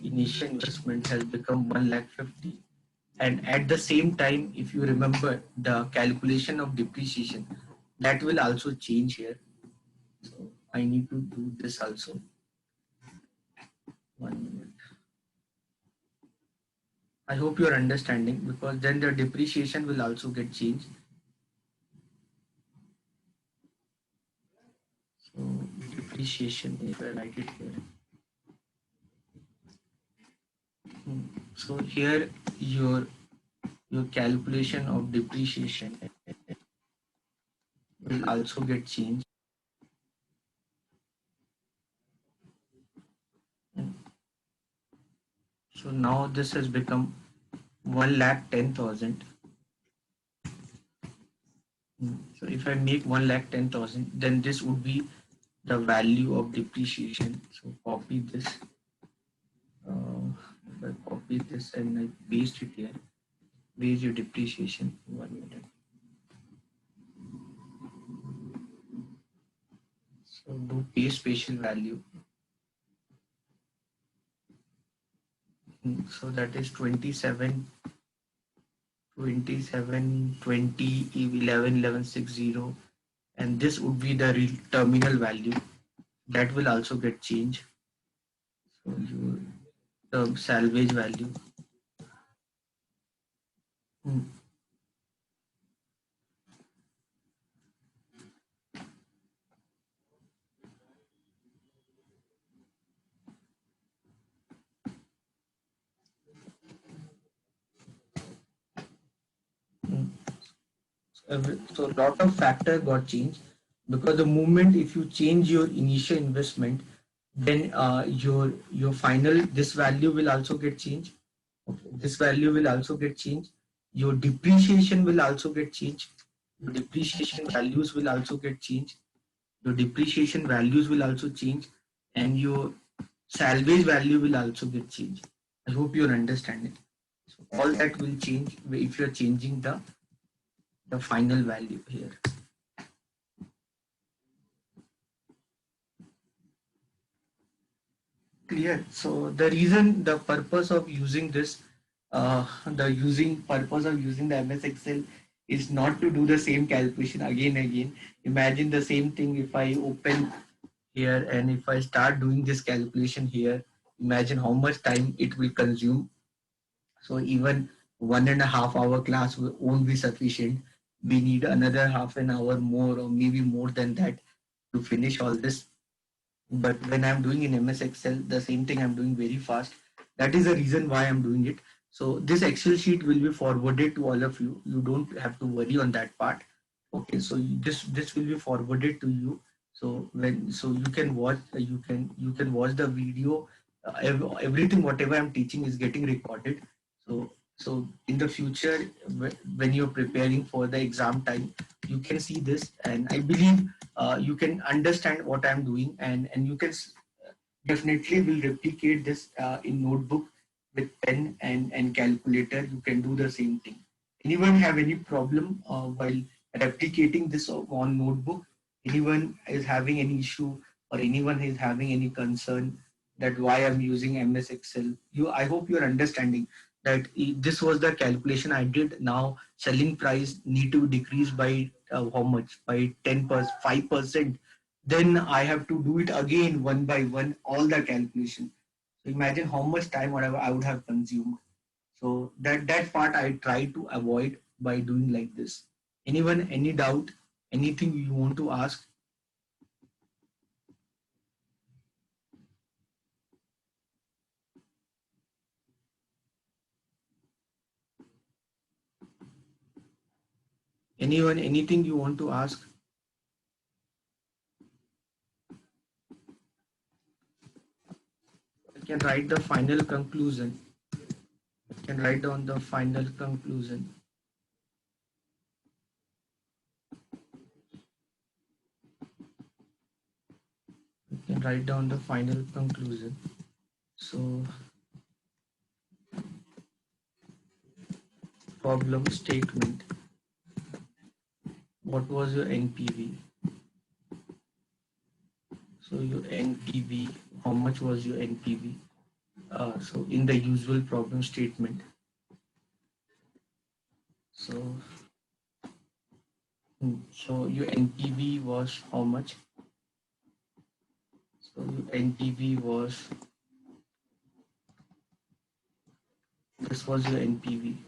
initial investment has become 1 lakh 50. And at the same time, if you remember the calculation of depreciation, that will also change here. So I need to do this also. 1 minute. I hope you are understanding, because then the depreciation will also get changed. So depreciation, if I write it here. So here your calculation of depreciation will also get changed. So now this has become 1,10,000. So if I make 1,10,000, then this would be the value of depreciation. So copy this. If I copy this and I paste it here, where is your depreciation? 1 minute. So do paste spatial value. So that is 27, 27, 20, 11, 11, 60, and this would be the real terminal value. That will also get changed. So your the salvage value. Hmm. Hmm. So a lot of factor got changed, because the moment if you change your initial investment, then your final this value will also get changed. Okay. This value will also get changed. Your depreciation will also get changed. Your depreciation values will also get changed. Your depreciation values will also change, and your salvage value will also get changed. I hope you're understanding. So all that will change if you're changing the final value here. Clear. So the reason, the purpose of using this, the using purpose of using the MS Excel is not to do the same calculation again and again. Imagine the same thing if I open here and if I start doing this calculation here, imagine how much time it will consume. So even 1.5 hour class won't be sufficient. We need another half an hour more, or maybe more than that, to finish all this. But when I'm doing in MS Excel, the same thing I'm doing very fast. That is the reason why I'm doing it. So this Excel sheet will be forwarded to all of you. You don't have to worry on that part. Okay, so this will be forwarded to you. So when, so you can watch, you can watch the video. Everything whatever I'm teaching is getting recorded. So in the future, when you're preparing for the exam time, you can see this, and I believe you can understand what I'm doing, and you can definitely will replicate this in notebook with pen and calculator. You can do the same thing. Anyone have any problem while replicating this on notebook? Anyone is having any issue, or anyone is having any concern that why I'm using MS Excel? I hope you're understanding that this was the calculation I did. Now selling price need to decrease by how much? By 10%, 5%. Then I have to do it again one by one, all the calculation. So imagine how much time whatever I would have consumed. So that part I try to avoid by doing like this. Anyone, any doubt, anything you want to ask? Anyone, anything you want to ask? I can write the final conclusion. I can write down the final conclusion. I can write down the final conclusion. So problem statement. What was your NPV? So your NPV, how much was your NPV? So in the usual problem statement. So, so your NPV was how much? So your NPV was, this was your NPV.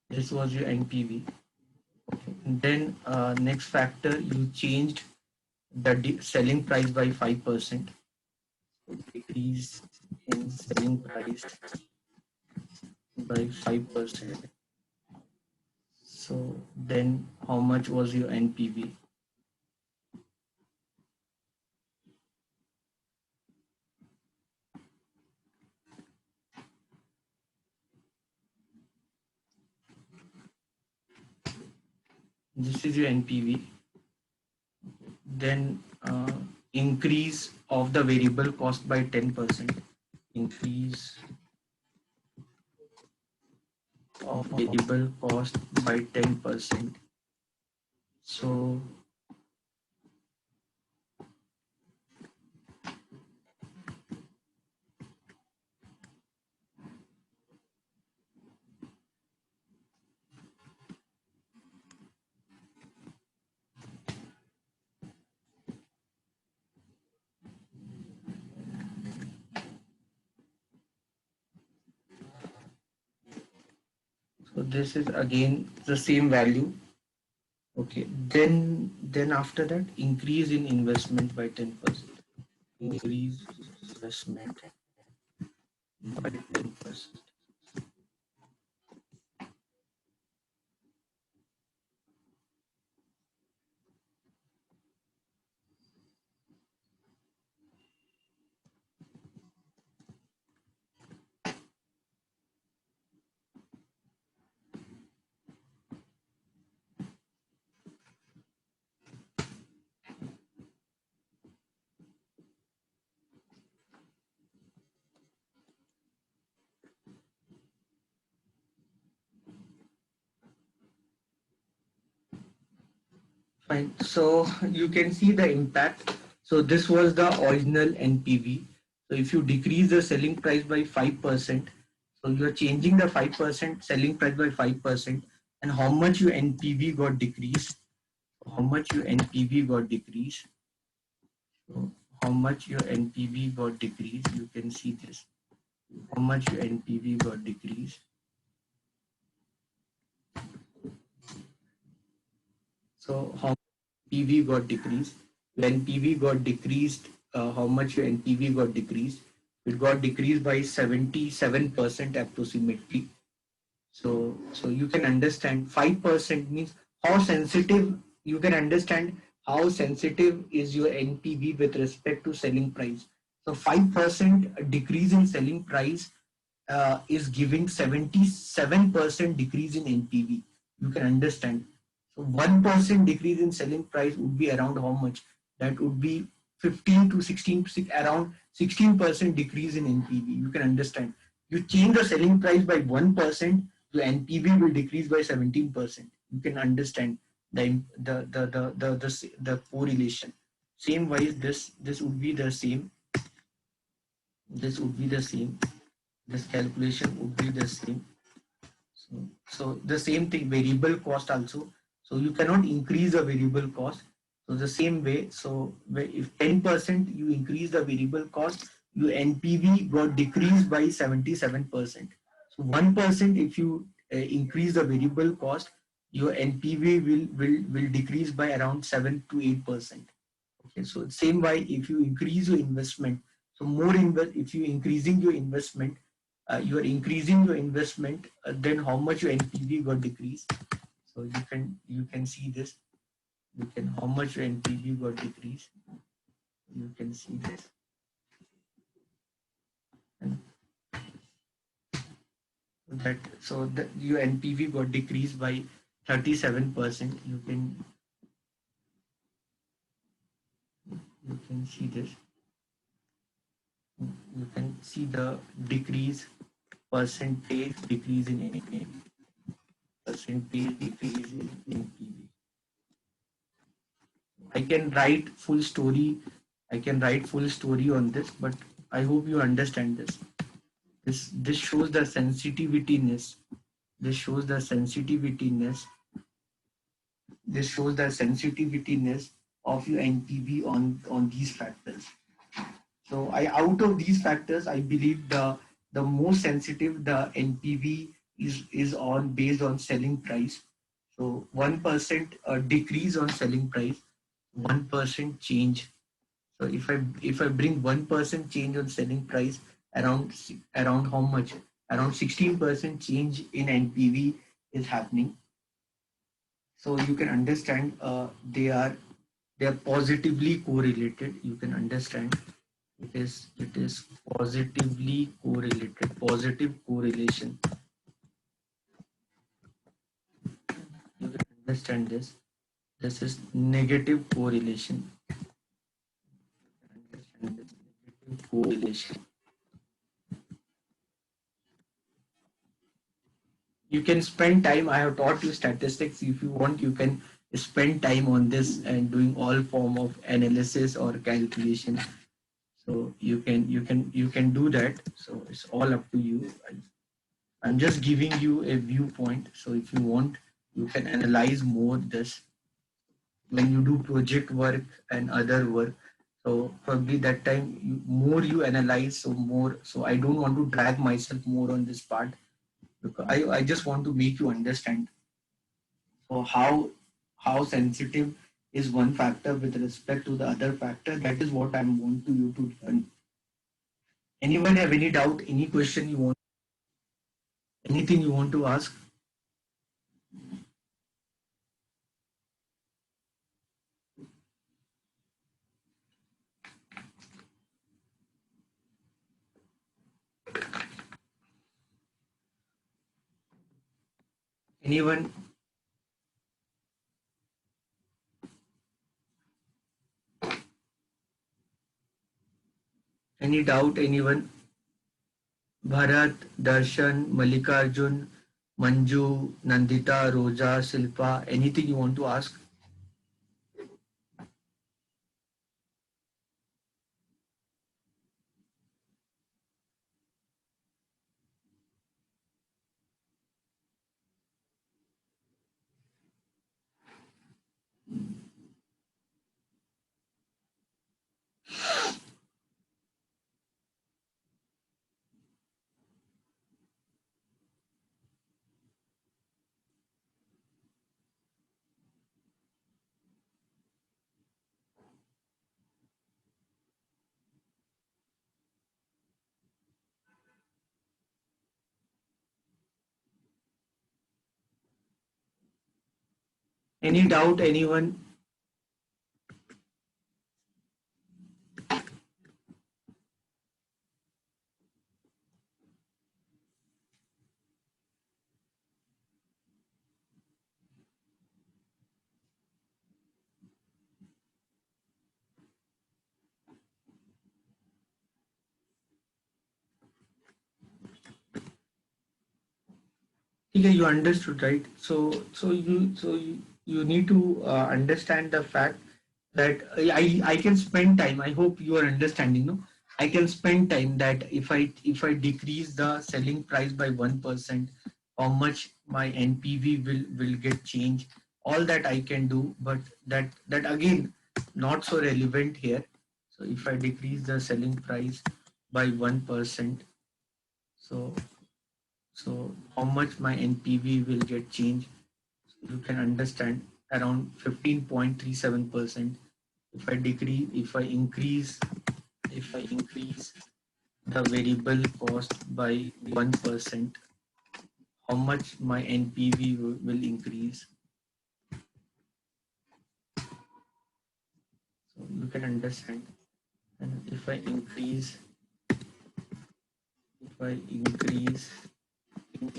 This was your NPV. Okay. Then next factor, you changed the selling price by 5%. Decrease in selling price by 5%. So then how much was your NPV? This is your NPV. Then increase of the variable cost by 10%. Increase of variable cost by 10%. So this is again the same value. Okay. Then after that, increase in investment by 10%. Increase investment by 10%. Fine. So you can see the impact. So this was the original NPV. So if you decrease the selling price by 5%, so you are changing the 5% selling price by 5%, and how much your NPV got decreased? How much your NPV got decreased? So how much your NPV got decreased? You can see this. How much your NPV got decreased? So how PV got decreased? When PV got decreased, how much your NPV got decreased? It got decreased by 77% approximately. So you can understand 5% means how sensitive. You can understand how sensitive is your NPV with respect to selling price. So 5% decrease in selling price is giving 77% decrease in NPV. You can understand. So 1% decrease in selling price would be around how much? That would be 15 to 16, around 16% decrease in NPV. You can understand. You change the selling price by 1%, your NPV will decrease by 17%. You can understand the correlation. Same wise, this would be the same. This would be the same. This calculation would be the same. So the same thing, variable cost also. So you cannot increase the variable cost. So the same way, so if 10% you increase the variable cost, your NPV got decreased by 77%. So 1% if you increase the variable cost, your NPV will decrease by around 7 to 8%. Okay, so same way if you increase your investment, so if you increasing your investment, you are increasing your investment, then how much your NPV got decreased. So you can see this. You can how much your NPV got decreased. You can see this. And that your NPV got decreased by 37%. You can see this. You can see the decrease percentage decrease in NPV. Percentage decrease in NPV. I can write full story. I can write full story on this, but I hope you understand this. This shows the sensitivitiness. This shows the sensitivitiness. This shows the sensitivitiness of your NPV on these factors. So I out of these factors, I believe the most sensitive the NPV is on based on selling price. So 1% decrease on selling price, 1% change. So if I bring 1% change on selling price, around how much? Around 16% change in NPV is happening. So you can understand they are positively correlated. You can understand it is positively correlated. Positive correlation. You can understand this. This is negative correlation. Understand this negative correlation. You can spend time. I have taught you statistics. If you want, you can spend time on this and doing all form of analysis or calculation. So you can do that. So it's all up to you. I'm just giving you a viewpoint. So if you want, you can analyze more this when you do project work and other work. So probably that time more you analyze, so more. So I don't want to drag myself more on this part, because I just want to make you understand. So how sensitive is one factor with respect to the other factor? That is what I want to you to learn. Anyone have any doubt? Any question you want? Anything you want to ask? Anyone? Any doubt? Anyone? Bharat, Darshan, Mallikarjun, Manju, Nandita, Roja, Silpa. Anything you want to ask? Any doubt, anyone? Yeah, you understood, right? So you need to understand the fact that I can spend time. I hope you are understanding, no? I can spend time that if I decrease the selling price by 1%, how much my NPV will get changed. All that I can do, but that again not so relevant here. So if I decrease the selling price by 1%, so so how much my NPV will get changed, you can understand around 15.37%. If I increase the variable cost by 1%, how much my NPV will increase. So you can understand. And if I increase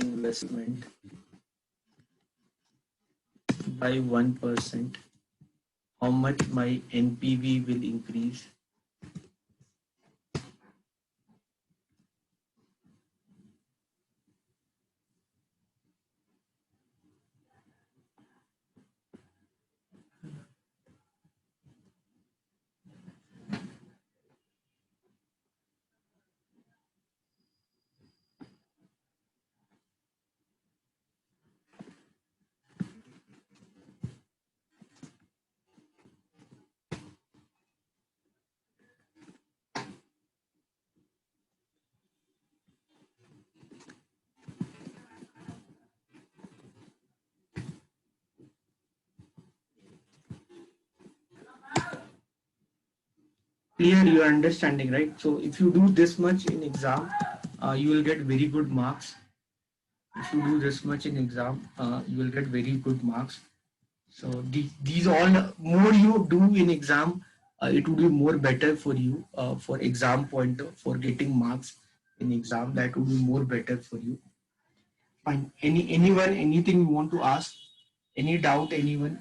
investment by 1%, how much my NPV will increase. Clear your understanding, right? So if you do this much in exam, you will get very good marks. If you do this much in exam, you will get very good marks. So these all more you do in exam, it would be more better for you for exam pointer for getting marks in exam. That would be more better for you. Fine. Anyone anything you want to ask? Any doubt? Anyone?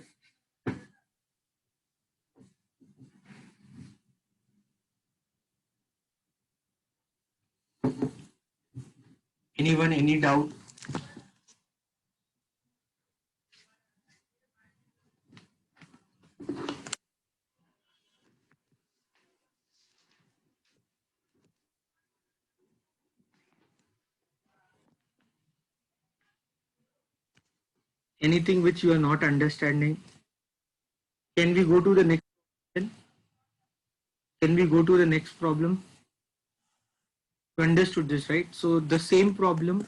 Anyone? Any doubt? Anything which you are not understanding? Can we go to the next? Can we go to the next problem? You understood this, right? So the same problem,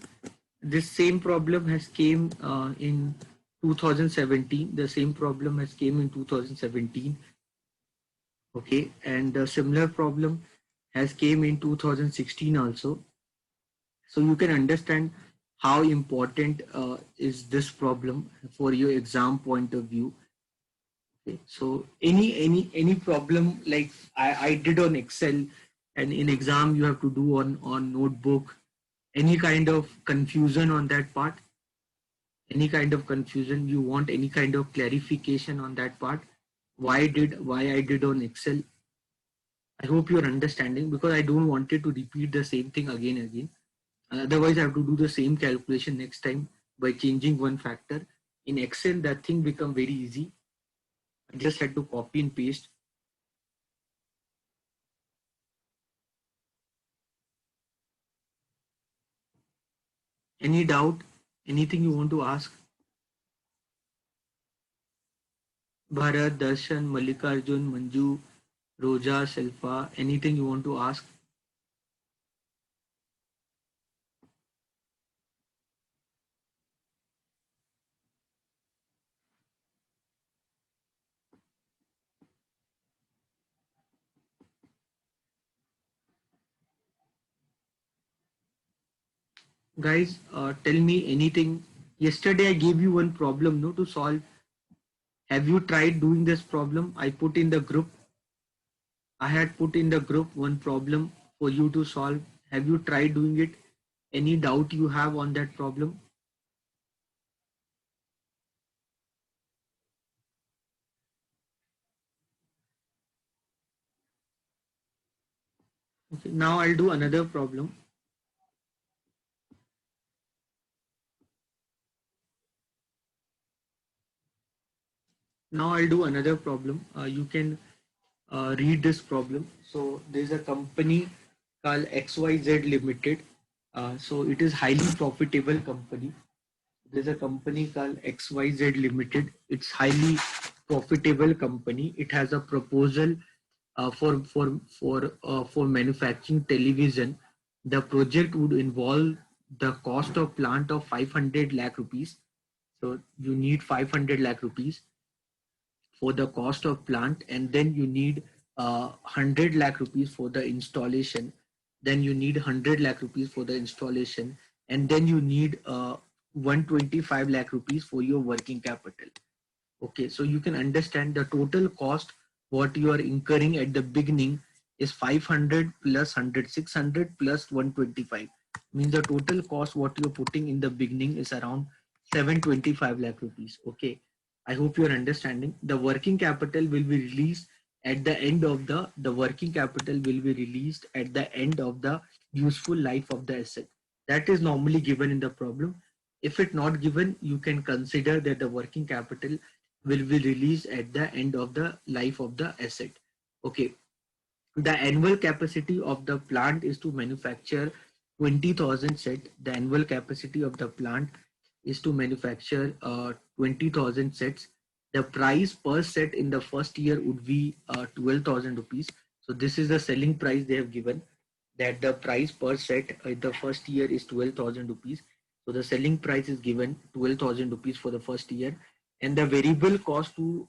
this same problem has came in 2017. The same problem has came in 2017. Okay, and the similar problem has came in 2016 also. So you can understand how important is this problem for your exam point of view. Okay, so any problem like I did on Excel, and in exam you have to do on notebook. Any kind of confusion on that part? Any kind of confusion? You want any kind of clarification on that part? Why I did on Excel? I hope you're understanding, because I don't want it to repeat the same thing again and again. Otherwise, I have to do the same calculation next time by changing one factor. In Excel, that thing become very easy. I just had to copy and paste. Any doubt? Anything you want to ask? Bharat, Darshan, Mallikarjun, Manju, Roja, Selfa, anything you want to ask? Guys, tell me anything. Yesterday I gave you one problem, no, to solve. Have you tried doing this problem? I had put in the group one problem for you to solve. Have you tried doing it? Any doubt you have on that problem? Okay, now I'll do another problem. Now I'll do another problem. You can read this problem. So there's a company called XYZ Limited. So it is highly profitable company. There's a company called XYZ Limited. It's highly profitable company. It has a proposal for manufacturing television. The project would involve the cost of plant of 500 lakh rupees. So you need 500 lakh rupees for the cost of plant, and then you need 100 lakh rupees for the installation. Then you need 100 lakh rupees for the installation, and then you need 125 lakh rupees for your working capital. Okay, so you can understand the total cost what you are incurring at the beginning is 500 plus 100, 600 plus 125. Means the total cost what you're putting in the beginning is around 725 lakh rupees. Okay, I hope you're understanding. The working capital will be released at the end of the working capital will be released at the end of the useful life of the asset. That is normally given in the problem. If it not given, you can consider that the working capital will be released at the end of the life of the asset. Okay, the annual capacity of the plant is to manufacture 20,000 set. The annual capacity of the plant is to manufacture 20,000 sets. The price per set in the first year would be 12,000 rupees. So this is the selling price they have given, that the price per set in the first year is 12,000 rupees. So the selling price is given 12,000 rupees for the first year, and the variable cost to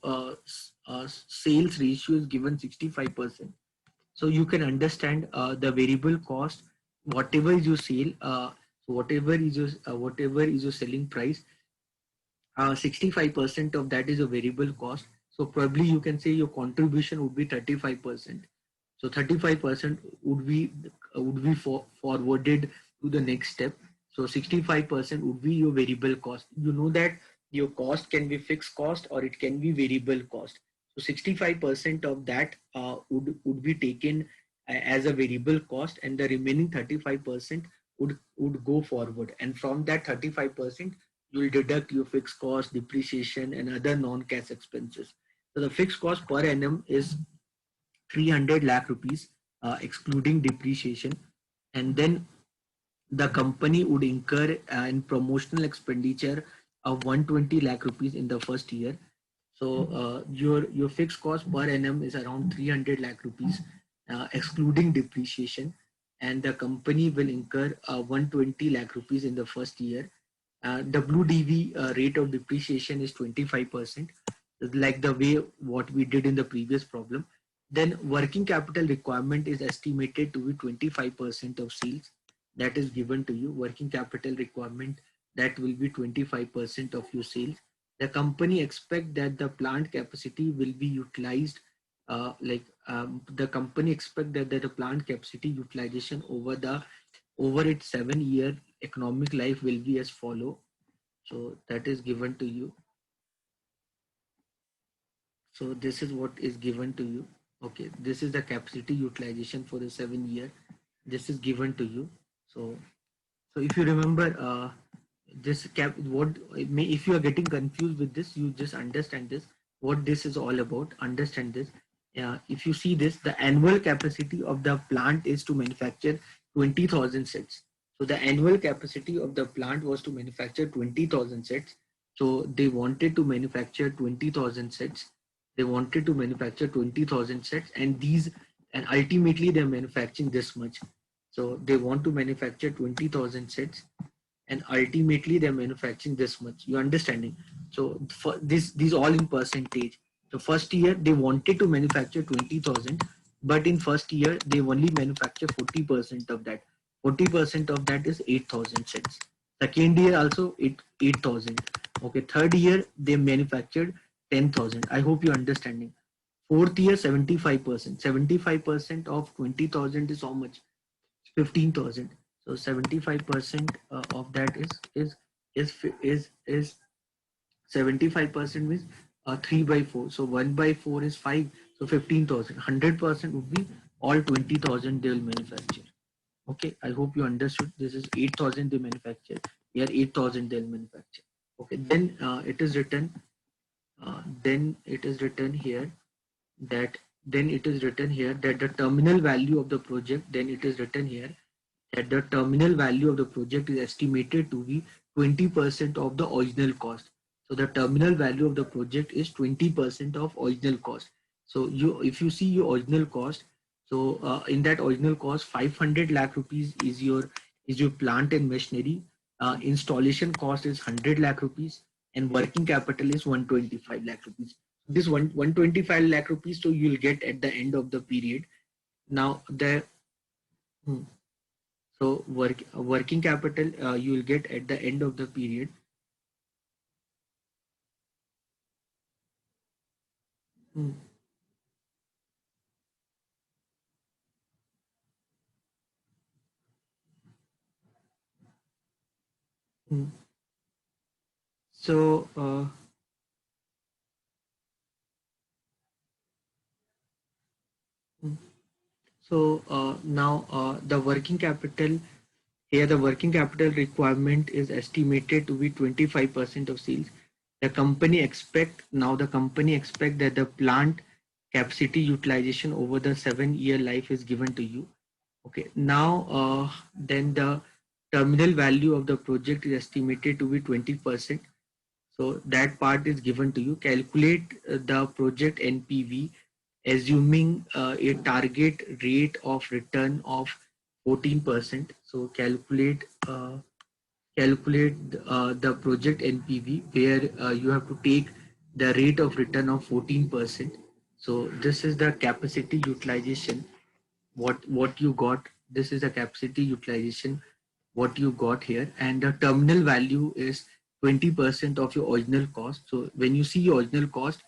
sales ratio is given 65%. So you can understand the variable cost, whatever is your sale, whatever is your selling price, 65% of that is a variable cost. So probably you can say your contribution would be 35%. So 35% would be forwarded to the next step. So 65% would be your variable cost. You know that your cost can be fixed cost or it can be variable cost. So 65% of that would be taken as a variable cost, and the remaining 35% would go forward. And from that 35%, you will deduct your fixed cost, depreciation, and other non-cash expenses. So the fixed cost per annum is 300 lakh rupees, excluding depreciation. And then the company would incur in promotional expenditure of 120 lakh rupees in the first year. So your fixed cost per annum is around 300 lakh rupees, excluding depreciation, and the company will incur 120 lakh rupees in the first year. WDV rate of depreciation is 25%, like the way what we did in the previous problem. Then working capital requirement is estimated to be 25% of sales. That is given to you. Working capital requirement, that will be 25% of your sales. The company expect that the plant capacity will be utilized, the company expect that the plant capacity utilization over its 7-year economic life will be as follow. So that is given to you. So this is what is given to you. Okay, this is the capacity utilization for the 7-year. This is given to you. So if you remember this cap, what if you are getting confused with this, you just understand this, what this is all about. Understand this. If you see this, the annual capacity of the plant is to manufacture 20,000 sets. So the annual capacity of the plant was to manufacture 20,000 sets. So they wanted to manufacture 20,000 sets. They wanted to manufacture 20,000 sets, and ultimately they're manufacturing this much. So they want to manufacture 20,000 sets, and ultimately they're manufacturing this much. You understanding? So for these all in percentage. So first year they wanted to manufacture 20,000, but in first year they only manufacture 40% of that. 40% of that is 8,000 sets. Second year also 8,000. Okay, third year they manufactured 10,000. I hope you're understanding. Fourth year, 75%. 75% of 20,000 is how much? 15,000. So 75% of that is 75% means 3 by 4. So 1 by 4 is 5. So 15,000. 100% would be all 20,000 they will manufacture. Okay, I hope you understood. This is 8,000 they manufacture. Here 8,000 they'll manufacture. Okay, then then it is written here that the terminal value of the project, then it is written here that the terminal value of the project is estimated to be 20% of the original cost. So the terminal value of the project is 20% of original cost. So if you see your original cost, so in that original cost, 500 lakh rupees is your plant and machinery. Installation cost is 100 lakh rupees, and working capital is 125 lakh rupees. This 125 lakh rupees, so you'll get at the end of the period. Now the hmm, so working capital you will get at the end of the period. Hmm, hmm. So hmm. Now the working capital here, the working capital requirement is estimated to be 25% of sales. The company expect that the plant capacity utilization over the 7-year life is given to you. Okay, now then the terminal value of the project is estimated to be 20%. So that part is given to you. Calculate the project NPV assuming a target rate of return of 14%. So calculate the project NPV where you have to take the rate of return of 14%. So this is the capacity utilization. What you got. This is the capacity utilization. What you got here, and the terminal value is 20% of your original cost. So when you see your original cost,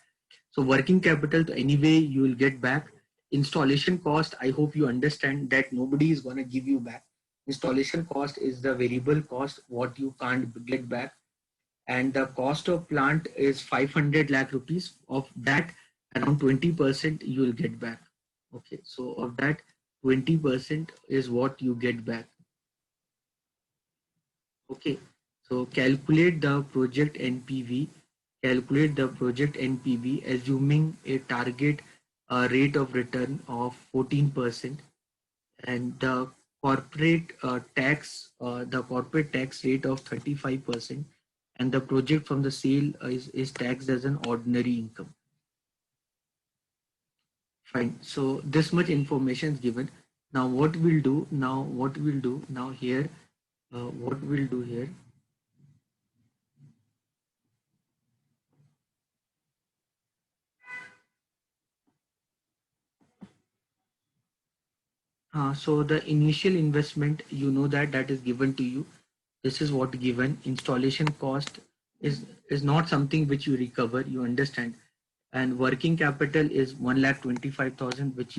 so working capital anyway you will get back. Installation cost, I hope you understand that nobody is going to give you back. Installation cost is the variable cost what you can't get back, and the cost of plant is 500 lakh rupees. Of that, around 20% you will get back. Okay, so of that 20% is what you get back. Okay, so calculate the project NPV assuming a target rate of return of 14%, and the corporate tax rate of 35%, and the project from the sale is taxed as an ordinary income. Fine. So this much information is given. Now what we'll do here. So the initial investment, you know that is given to you. This is what given. Installation cost is not something which you recover. You understand. And working capital is 1,25,000, which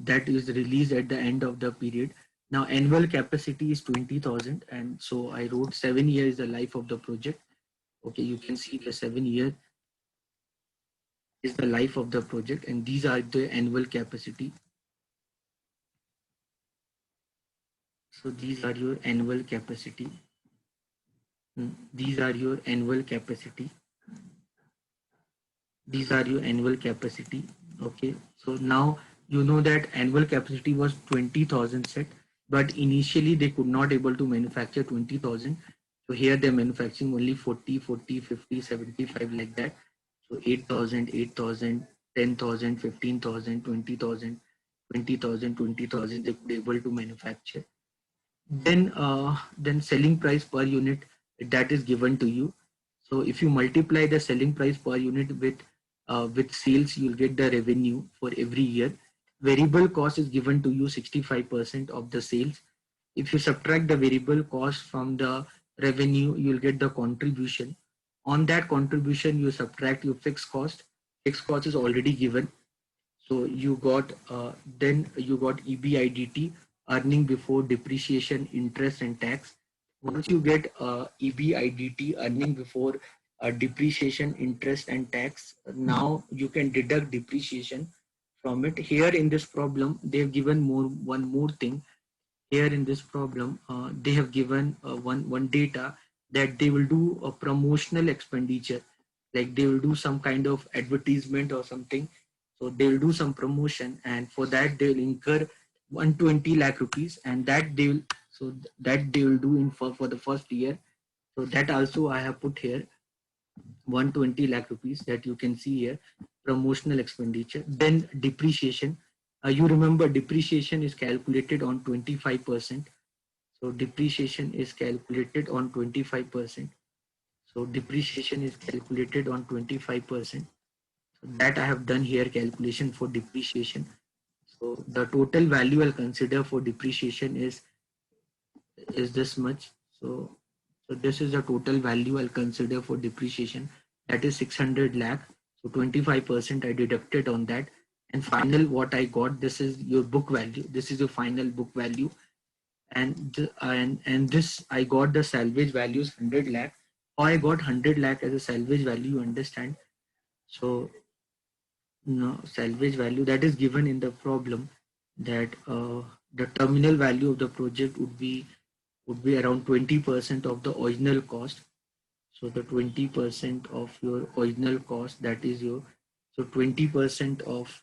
that is released at the end of the period. Now annual capacity is 20,000, and so I wrote 7 years the life of the project. Okay, you can see the 7 year is the life of the project, and these are the annual capacity. So these are your annual capacity. These are your annual capacity. These are your annual capacity. Okay, so now you know that annual capacity was 20,000 set, but initially they could not able to manufacture 20,000. So here they're manufacturing only 40, 40, 50, 75 like that. So 8,000, 8,000, 10,000, 15,000, 20,000, 20,000, 20,000 they could able to manufacture. Then selling price per unit, that is given to you. So if you multiply the selling price per unit with sales, you'll get the revenue for every year. Variable cost is given to you 65% of the sales. If you subtract the variable cost from the revenue, you'll get the contribution. On that contribution, you subtract your fixed cost. Fixed cost is already given. So you got then you got EBIDT, earning before depreciation, interest and tax. Once you get EBIDT, earning before depreciation, interest and tax, now you can deduct depreciation from it. Here in this problem, they have given one more thing. Here in this problem, they have given one data that they will do a promotional expenditure, like they will do some kind of advertisement or something. So they will do some promotion, and for that they will incur 120 lakh rupees, and that they will that they will do in for the first year. So that also I have put here 120 lakh rupees, that you can see here, promotional expenditure. Then depreciation. You remember depreciation is calculated on 25%. So depreciation is calculated on 25%. So depreciation is calculated on 25%. So that I have done here, calculation for depreciation. So the total value I'll consider for depreciation is this much. So this is the total value I'll consider for depreciation. That is 600 lakh. So 25% I deducted on that. And final what I got, this is your book value. This is your final book value. And this I got the salvage value is 100 lakh. How I got 100 lakh as a salvage value, you understand? So no, salvage value that is given in the problem, that the terminal value of the project would be around 20% of the original cost. So the 20% of your original cost, that is your, so 20% of,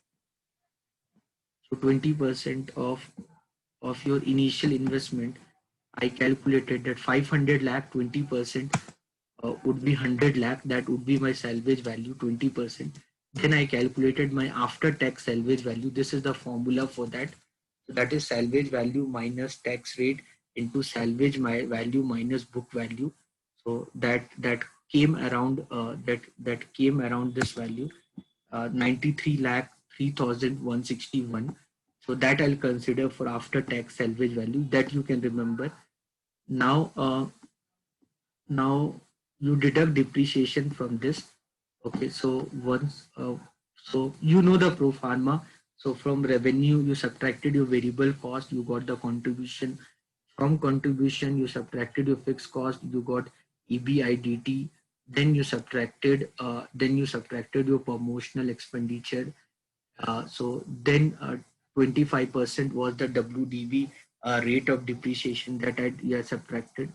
so 20% of your initial investment, I calculated that 500 lakh, 20% would be 100 lakh. That would be my salvage value, 20%. Then I calculated my after tax salvage value. This is the formula for that. So that is salvage value minus tax rate into salvage value minus book value. So that came around that came around this value, 93 lakh 3,161. So that I'll consider for after tax salvage value, that you can remember. Now now you deduct depreciation from this. Okay, so once so you know the pro forma. So from revenue you subtracted your variable cost, you got the contribution. From contribution you subtracted your fixed cost, you got EBIDT. Then you subtracted your promotional expenditure. So then 25% was the WDV rate of depreciation that I subtracted.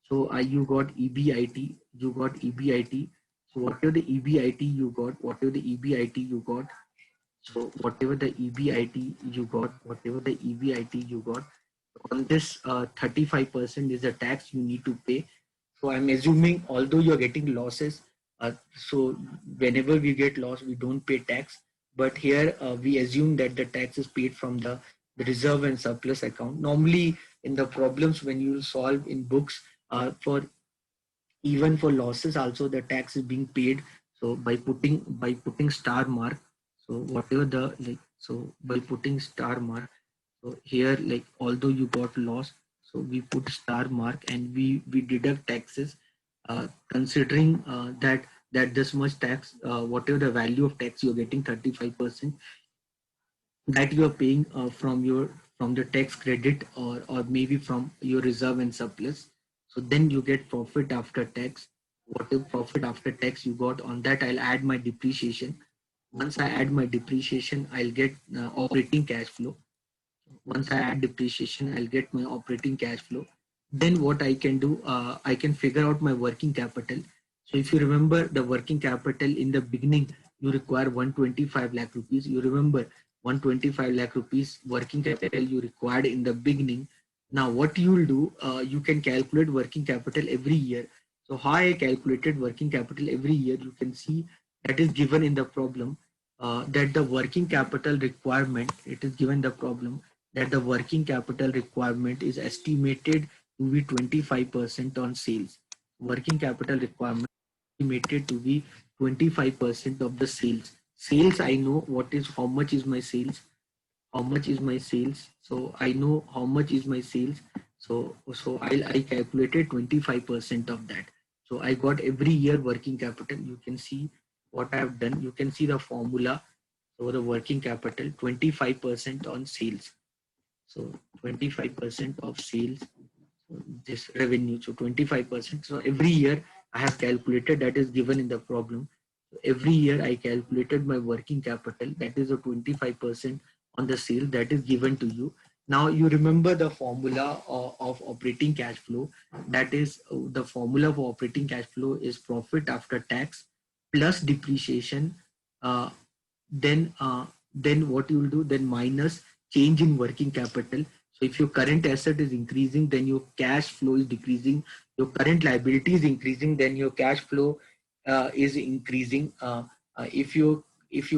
So you got EBIT, you got EBIT. So whatever the EBIT you got, whatever the EBIT you got, so whatever the EBIT you got, whatever the EBIT you got, on this 35% is the tax you need to pay. So I'm assuming, although you're getting losses, so whenever we get loss, we don't pay tax. But here we assume that the tax is paid from the reserve and surplus account. Normally in the problems when you solve in books, for even for losses also the tax is being paid. So by putting star mark, so whatever the like, so by putting star mark, so here like although you got loss, so we put star mark and we deduct taxes, considering that this much tax, whatever the value of tax you're getting, 35%, that you are paying from the tax credit, or maybe from your reserve and surplus. So then you get profit after tax. Whatever profit after tax you got, on that I'll add my depreciation. Once I add my depreciation, I'll get operating cash flow. Once I add depreciation, I'll get my operating cash flow. Then what I can do, I can figure out my working capital. So if you remember the working capital in the beginning, you require 125 lakh rupees. You remember 125 lakh rupees working capital you required in the beginning. Now what you will do, you can calculate working capital every year. So how I calculated working capital every year, you can see that is given in the problem, that the working capital requirement, it is given the problem that the working capital requirement is estimated to be 25% on sales. Working capital requirement estimated to be 25% of the sales. Sales, I know what is, how much is my sales, how much is my sales. So I know how much is my sales. So I calculated 25% of that. So I got every year working capital. You can see what I have done. You can see the formula. So the working capital, 25% on sales. So 25% of sales, so this revenue. So 25%. So every year I have calculated, that is given in the problem. So every year I calculated my working capital. That is a 25% on the sale that is given to you. Now you remember the formula of operating cash flow. That is the formula for operating cash flow is profit after tax plus depreciation. Uh, then what you will do, then minus change in working capital. So if your current asset is increasing, then your cash flow is decreasing. Your current liability is increasing, then your cash flow is increasing. If your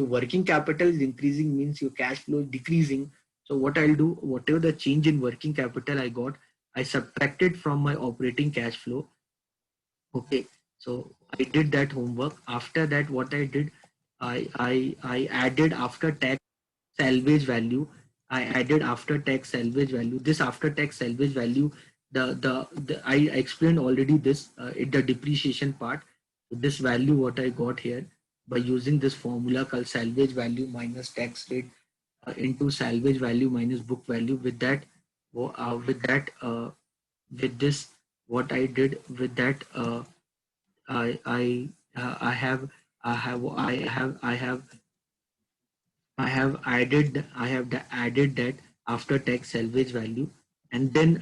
working capital is increasing, means your cash flow is decreasing. So what I'll do, whatever the change in working capital I got, I subtracted from my operating cash flow. Okay, so I did that homework. After that, what I did, I added after tax salvage value. I added after tax salvage value. This after tax salvage value, the I explained already this in the depreciation part. So this value what I got here by using this formula called salvage value minus tax rate into salvage value minus book value. With that, with this, what I did with that. I have I have I have I have I have added that after tax salvage value, and then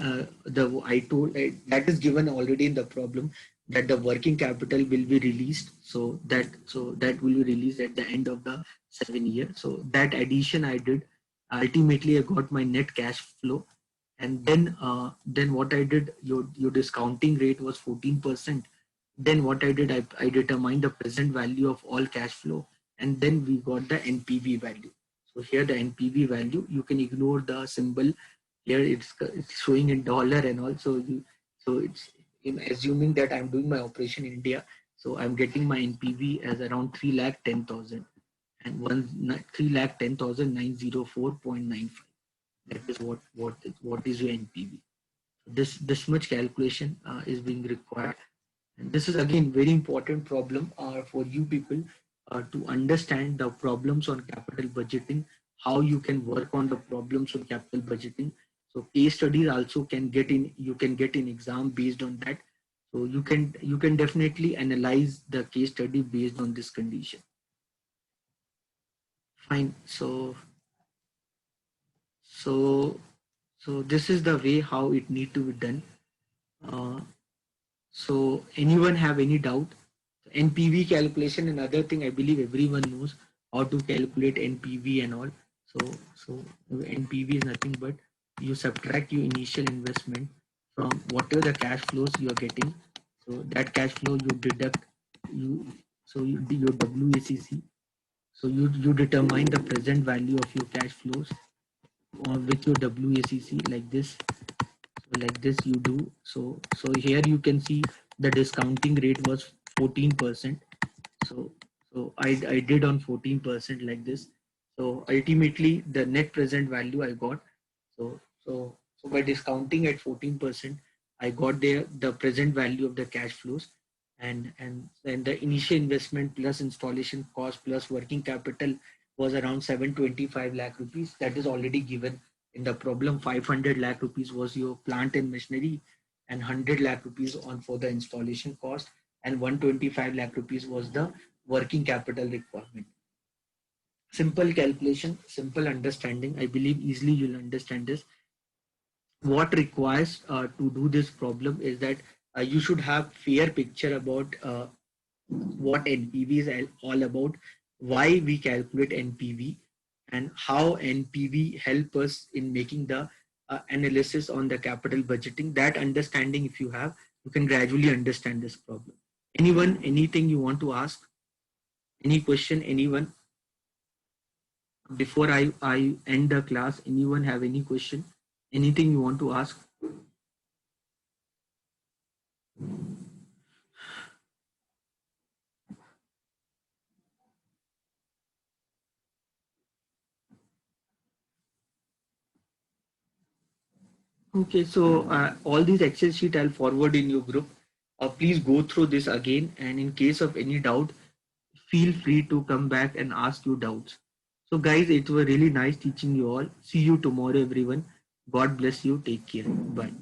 I told that is given already in the problem that the working capital will be released, so that will be released at the end of the 7 year. So that addition I did, ultimately I got my net cash flow. And then what I did, your discounting rate was 14%. Then what I did, I determined the present value of all cash flow, and then we got the NPV value. So here the NPV value, you can ignore the symbol here. It's showing in dollar, and also it's in assuming that I'm doing my operation in India. So I'm getting my NPV as around 3,10,000 and 3,10,904.95. That is what is your NPV. This much calculation is being required. And this is again very important problem for you people to understand the problems on capital budgeting, how you can work on the problems on capital budgeting. So case studies also can get in, you can get in exam based on that. So you can definitely analyze the case study based on this condition. Fine. So this is the way how it need to be done. Uh, So anyone have any doubt? NPV calculation, another thing I believe everyone knows how to calculate NPV and all. So NPV is nothing but you subtract your initial investment from whatever the cash flows you are getting. So that cash flow you deduct you so you do your WACC. So you determine the present value of your cash flows or with your WACC like this. So like this you do. So here you can see the discounting rate was 14%. So I did on 14% like this. So ultimately the net present value I got. So by discounting at 14%, I got the present value of the cash flows, and the initial investment plus installation cost plus working capital was around 725 lakh rupees. That is already given in the problem. 500 lakh rupees was your plant and machinery, and 100 lakh rupees on for the installation cost, and 125 lakh rupees was the working capital requirement. Simple calculation, simple understanding. I believe easily you'll understand this. What requires to do this problem is that you should have fair picture about what NPV is all about, why we calculate NPV, and how NPV help us in making the analysis on the capital budgeting. That understanding, if you have, you can gradually understand this problem. Anyone, anything you want to ask? Any question, anyone? Before I end the class, anyone have any question? Anything you want to ask? Okay, so all these Excel sheet I'll forward in your group. please go through this again, and in case of any doubt, feel free to come back and ask your doubts. So guys, it was really nice teaching you all. See you tomorrow everyone. God bless you. Take care. Bye.